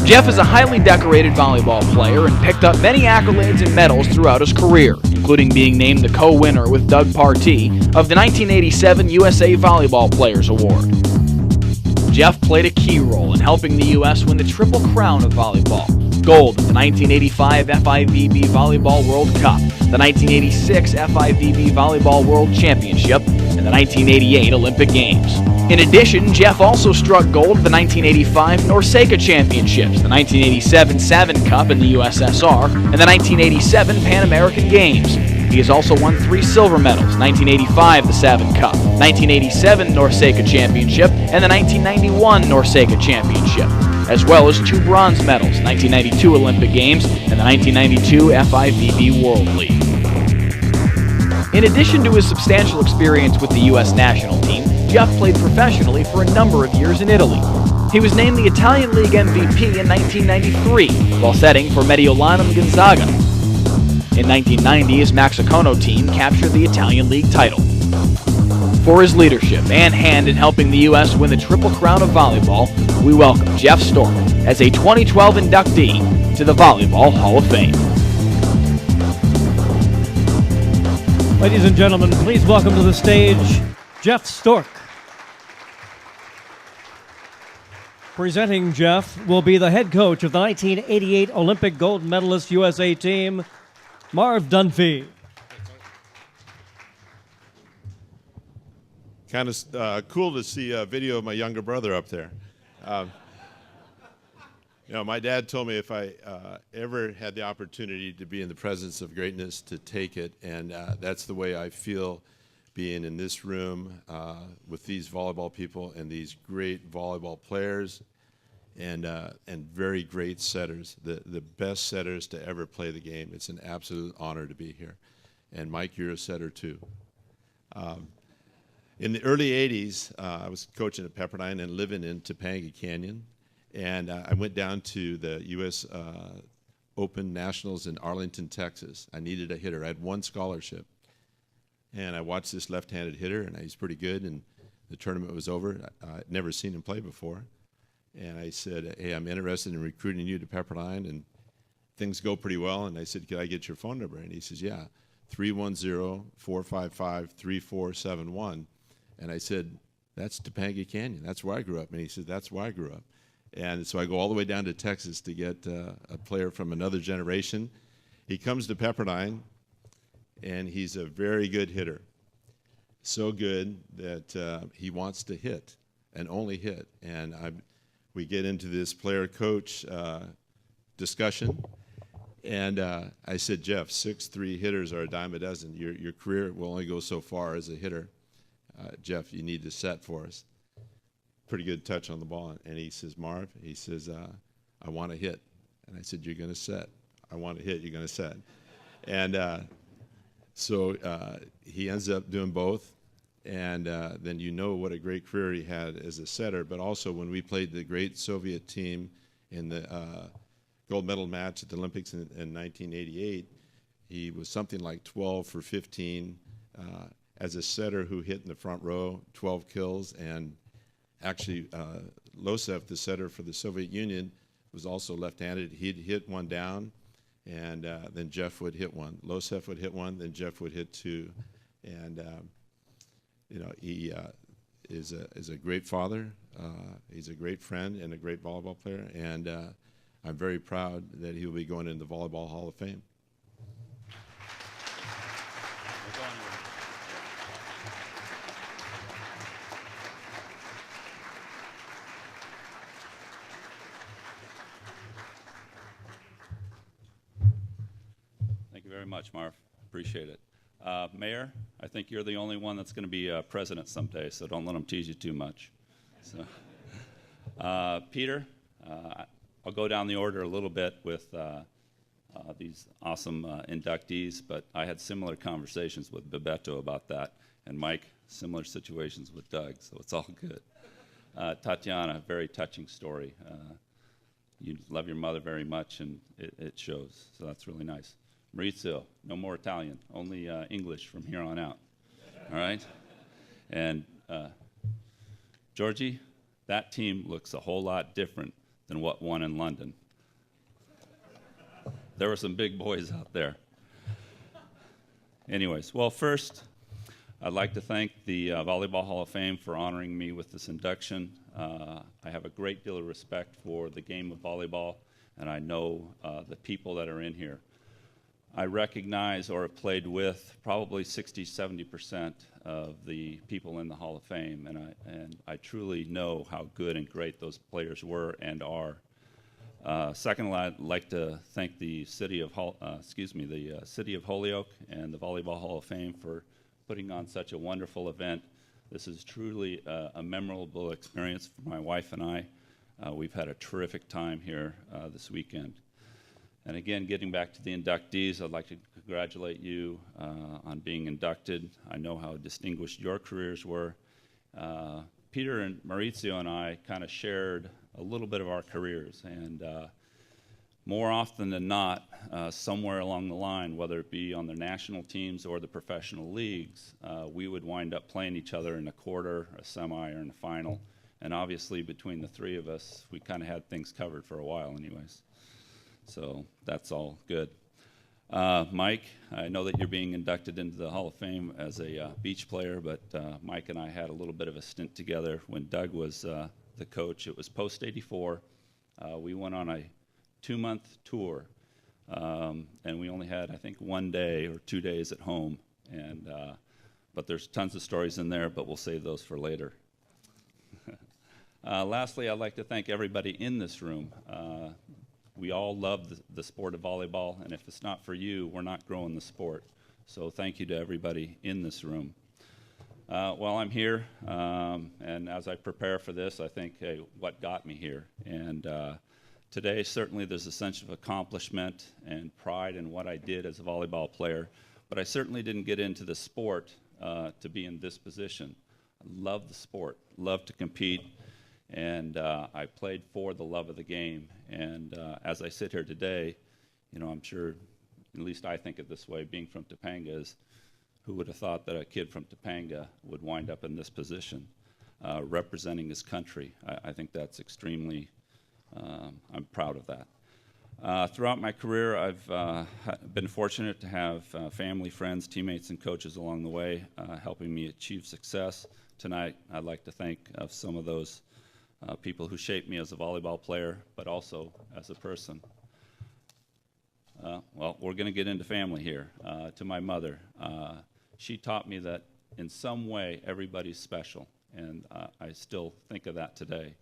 Jeff is a highly decorated volleyball player and picked up many accolades and medals throughout his career, including being named the co-winner with Doug Partee of the 1987 USA Volleyball Players Award. Jeff played a key role in helping the U.S. win the Triple Crown of volleyball: gold at the 1985 FIVB Volleyball World Cup, the 1986 FIVB Volleyball World Championship, and the 1988 Olympic Games. In addition, Jeff also struck gold at the 1985 Norseka Championships, the 1987 Savin Cup in the USSR, and the 1987 Pan American Games. He has also won 3 silver medals: 1985 the Savin Cup, 1987 Norseka Championship, and the 1991 Norseka Championship, as well as 2 bronze medals: 1992 Olympic Games and the 1992 FIVB World League. In addition to his substantial experience with the U.S. national team, Jeff played professionally for a number of years in Italy. He was named the Italian League MVP in 1993 while setting for Mediolanum Gonzaga. In 1990, his Maxicono team captured the Italian League title. For his leadership and hand in helping the U.S. win the Triple Crown of volleyball, we welcome Jeff Stork as a 2012 inductee to the Volleyball Hall of Fame. Ladies and gentlemen, please welcome to the stage Jeff Stork. Presenting Jeff will be the head coach of the 1988 Olympic gold medalist USA team, Marv Dunphy. Kind of cool to see a video of my younger brother up there. You know, my dad told me if I ever had the opportunity to be in the presence of greatness, to take it, and that's the way I feel being in this room with these volleyball people and these great volleyball players and very great setters, the best setters to ever play the game. It's an absolute honor to be here. And Mike, you're a setter too. In the early 80s, I was coaching at Pepperdine and living in Topanga Canyon. And I went down to the U.S. Open Nationals in Arlington, Texas. I needed a hitter. I had one scholarship. And I watched this left-handed hitter, and he's pretty good, and the tournament was over. I'd never seen him play before. And I said, hey, I'm interested in recruiting you to Pepperdine, and things go pretty well. And I said, could I get your phone number? And he says, yeah, 310-455-3471. And I said, that's Topanga Canyon. That's where I grew up. And he said, that's where I grew up. And so I go all the way down to Texas to get a player from another generation. He comes to Pepperdine, and he's a very good hitter. So good that he wants to hit and only hit. And we get into this player-coach discussion. And I said, Jeff, 6'3" hitters are a dime a dozen. Your career will only go so far as a hitter. Jeff, you need to set for us. Pretty good touch on the ball. And he says, Marv, he says, I want to hit. And I said, you're going to set. I want to hit, you're going to set. And so he ends up doing both. And then you know what a great career he had as a setter. But also when we played the great Soviet team in the gold medal match at the Olympics in 1988, he was something like 12 for 15 as a setter who hit in the front row, 12 kills. And actually, Losev, the setter for the Soviet Union, was also left-handed. He'd hit one down, and then Jeff would hit one. Losev would hit one, then Jeff would hit two. And, you know, he is a great father. He's a great friend and a great volleyball player. And I'm very proud that he'll be going into the Volleyball Hall of Fame. Very much, Marv. Appreciate it. Mayor, I think you're the only one that's going to be president someday, so don't let them tease you too much. So, Peter, I'll go down the order a little bit with these awesome inductees, but I had similar conversations with Bebeto about that, and Mike, similar situations with Doug, so it's all good. Tatiana, very touching story. You love your mother very much, and it shows, so that's really nice. Maurício, no more Italian, only English from here on out, all right? And Georgy, that team looks a whole lot different than what won in London. There were some big boys out there. Anyways, well, first, I'd like to thank the Volleyball Hall of Fame for honoring me with this induction. I have a great deal of respect for the game of volleyball, and I know the people that are in here. I recognize or have played with probably 60–70% of the people in the Hall of Fame, and I truly know how good and great those players were and are. Secondly, I'd like to thank the city of city of Holyoke and the Volleyball Hall of Fame for putting on such a wonderful event. This is truly a memorable experience for my wife and I. We've had a terrific time here this weekend. And again, getting back to the inductees, I'd like to congratulate you on being inducted. I know how distinguished your careers were. Peter and Maurício and I kind of shared a little bit of our careers, and more often than not, somewhere along the line, whether it be on the national teams or the professional leagues, we would wind up playing each other in a quarter, a semi, or in a final. And obviously, between the three of us, we kind of had things covered for a while anyways. So that's all good. Mike, I know that you're being inducted into the Hall of Fame as a beach player, but Mike and I had a little bit of a stint together when Doug was the coach. It was post-'84. We went on a 2-month tour, and we only had, I think, 1 day or 2 days at home. But there's tons of stories in there, but we'll save those for later. Lastly, I'd like to thank everybody in this room. We all love the sport of volleyball, and if it's not for you, we're not growing the sport. So thank you to everybody in this room. While I'm here, and as I prepare for this, I think, hey, what got me here? And today, certainly there's a sense of accomplishment and pride in what I did as a volleyball player, but I certainly didn't get into the sport to be in this position. I love the sport, love to compete, and I played for the love of the game. And as I sit here today, you know, I'm sure, at least I think it this way, being from Topanga, is who would have thought that a kid from Topanga would wind up in this position, representing his country. I think that's extremely, I'm proud of that. Throughout my career, I've been fortunate to have family, friends, teammates, and coaches along the way helping me achieve success. Tonight, I'd like to thank some of those people who shaped me as a volleyball player, but also as a person. Well, we're going to get into family here. To my mother, she taught me that in some way everybody's special, and I still think of that today.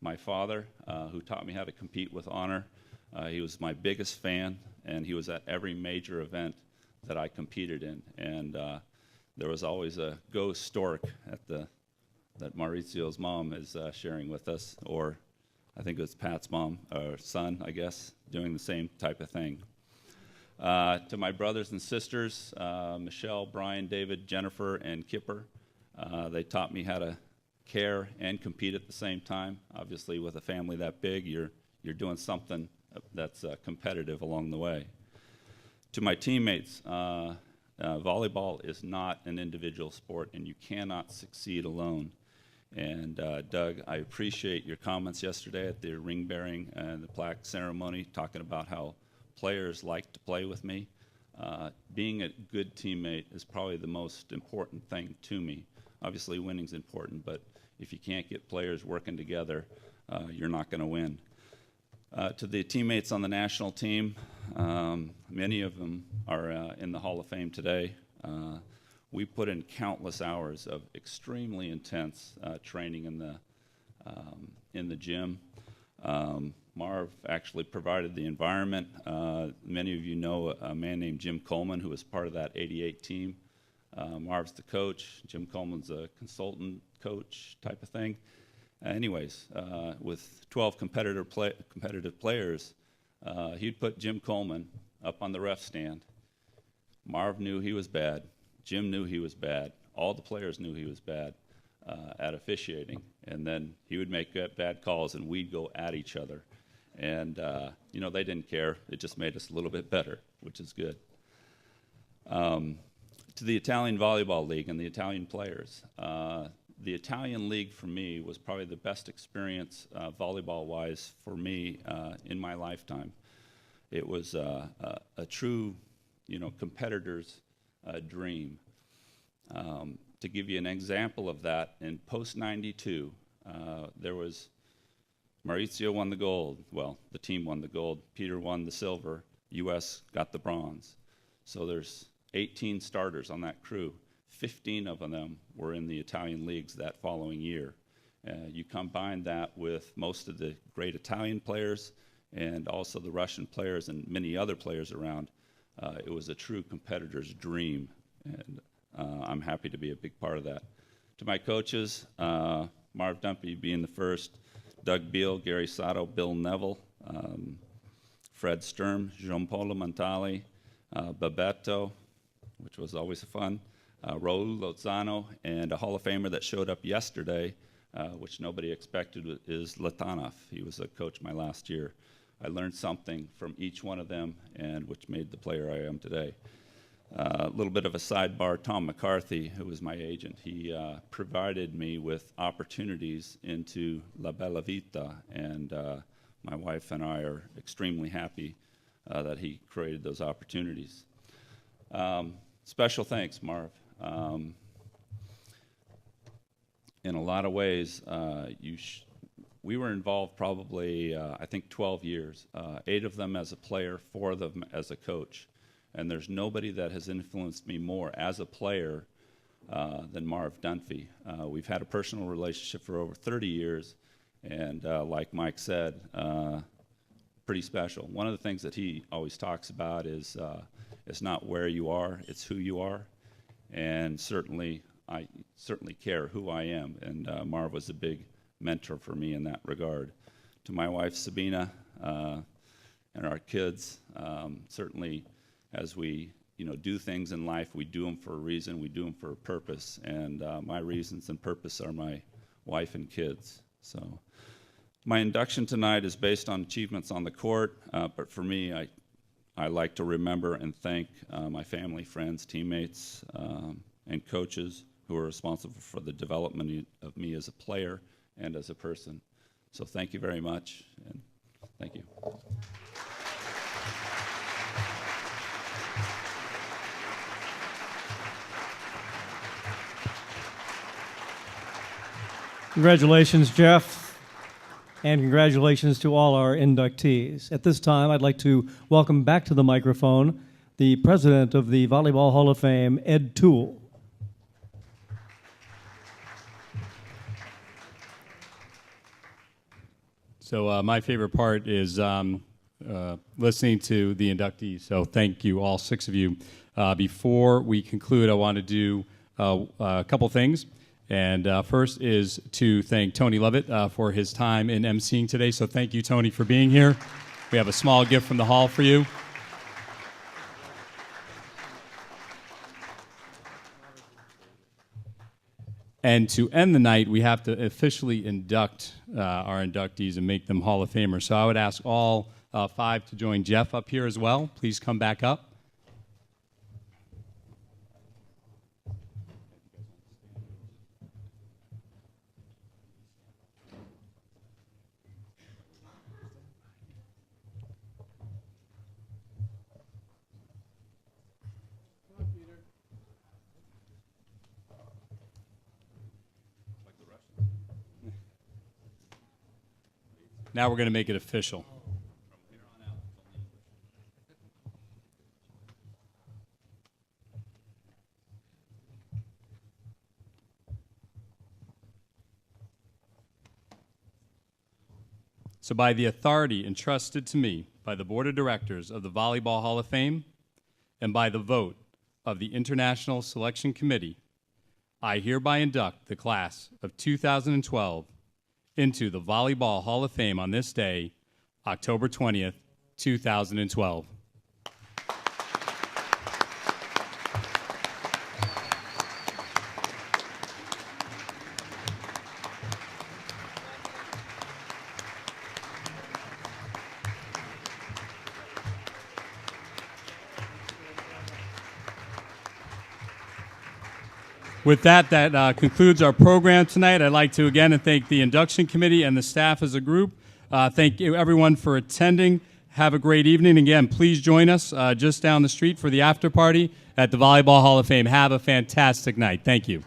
My father, who taught me how to compete with honor, he was my biggest fan, and he was at every major event that I competed in. And there was always a go Stork at that Mauricio's mom is sharing with us, or I think it was Pat's mom, or son, I guess, doing the same type of thing. To my brothers and sisters, Michelle, Brian, David, Jennifer, and Kipper, they taught me how to care and compete at the same time. Obviously, with a family that big, you're doing something that's competitive along the way. To my teammates, volleyball is not an individual sport, and you cannot succeed alone. And Doug, I appreciate your comments yesterday at the ring bearing and the plaque ceremony, talking about how players like to play with me. Being a good teammate is probably the most important thing to me. Obviously, winning's important, but if you can't get players working together, you're not going to win. To the teammates on the national team, many of them are in the Hall of Fame today. We put in countless hours of extremely intense training in the gym. Marv actually provided the environment. Many of you know a man named Jim Coleman, who was part of that '88 team. Marv's the coach. Jim Coleman's a consultant coach type of thing. Anyways, with 12 competitive players, he'd put Jim Coleman up on the ref stand. Marv knew he was bad. Jim knew he was bad. All the players knew he was bad at officiating. And then he would make bad calls, and we'd go at each other. And, you know, they didn't care. It just made us a little bit better, which is good. To the Italian Volleyball League and the Italian players, the Italian League for me was probably the best experience volleyball-wise for me in my lifetime. It was a true, you know, competitor's dream. To give you an example of that, in post-'92, there was Maurício won the gold. Well, the team won the gold. Peter won the silver. U.S. got the bronze. So there's 18 starters on that crew. 15 of them were in the Italian leagues that following year. You combine that with most of the great Italian players and also the Russian players and many other players around. It was a true competitor's dream, and I'm happy to be a big part of that. To my coaches, Marv Dumpy being the first, Doug Beal, Gary Sato, Bill Neville, Fred Sturm, Gianpaolo Montali, Babetto, which was always fun, Raul Lozano, and a Hall of Famer that showed up yesterday, which nobody expected, is Latanov. He was a coach my last year. I learned something from each one of them, and which made the player I am today. A little bit of a sidebar, Tom McCarthy, who was my agent, he provided me with opportunities into La Bella Vita, and my wife and I are extremely happy that he created those opportunities. Special thanks, Marv. In a lot of ways, we were involved probably, I think, 12 years, 8 of them as a player, 4 of them as a coach. And there's nobody that has influenced me more as a player than Marv Dunphy. We've had a personal relationship for over 30 years, and like Mike said, pretty special. One of the things that he always talks about is it's not where you are, it's who you are. And certainly, I certainly care who I am, and Marv was a big mentor for me in that regard. To my wife, Sabina, and our kids, certainly as we do things in life, we do them for a reason, we do them for a purpose, and my reasons and purpose are my wife and kids. So my induction tonight is based on achievements on the court, but for me, I like to remember and thank my family, friends, teammates, and coaches who are responsible for the development of me as a player and as a person. So thank you very much, and thank you. Congratulations, Jeff, and congratulations to all our inductees. At this time, I'd like to welcome back to the microphone the president of the Volleyball Hall of Fame, Ed Toole. So my favorite part is listening to the inductees. So thank you, all 6 of you. Before we conclude, I want to do a couple things. And first is to thank Tony Lovett for his time in emceeing today. So thank you, Tony, for being here. We have a small gift from the hall for you. And to end the night, we have to officially induct our inductees and make them Hall of Famers. So I would ask all 5 to join Jeff up here as well. Please come back up. Now we're going to make it official. So by the authority entrusted to me by the Board of Directors of the Volleyball Hall of Fame and by the vote of the International Selection Committee, I hereby induct the class of 2012 into the Volleyball Hall of Fame on this day, October 20th, 2012. With that, concludes our program tonight. I'd like to again thank the induction committee and the staff as a group. Thank you everyone for attending. Have a great evening. Again, please join us just down the street for the after party at the Volleyball Hall of Fame. Have a fantastic night. Thank you.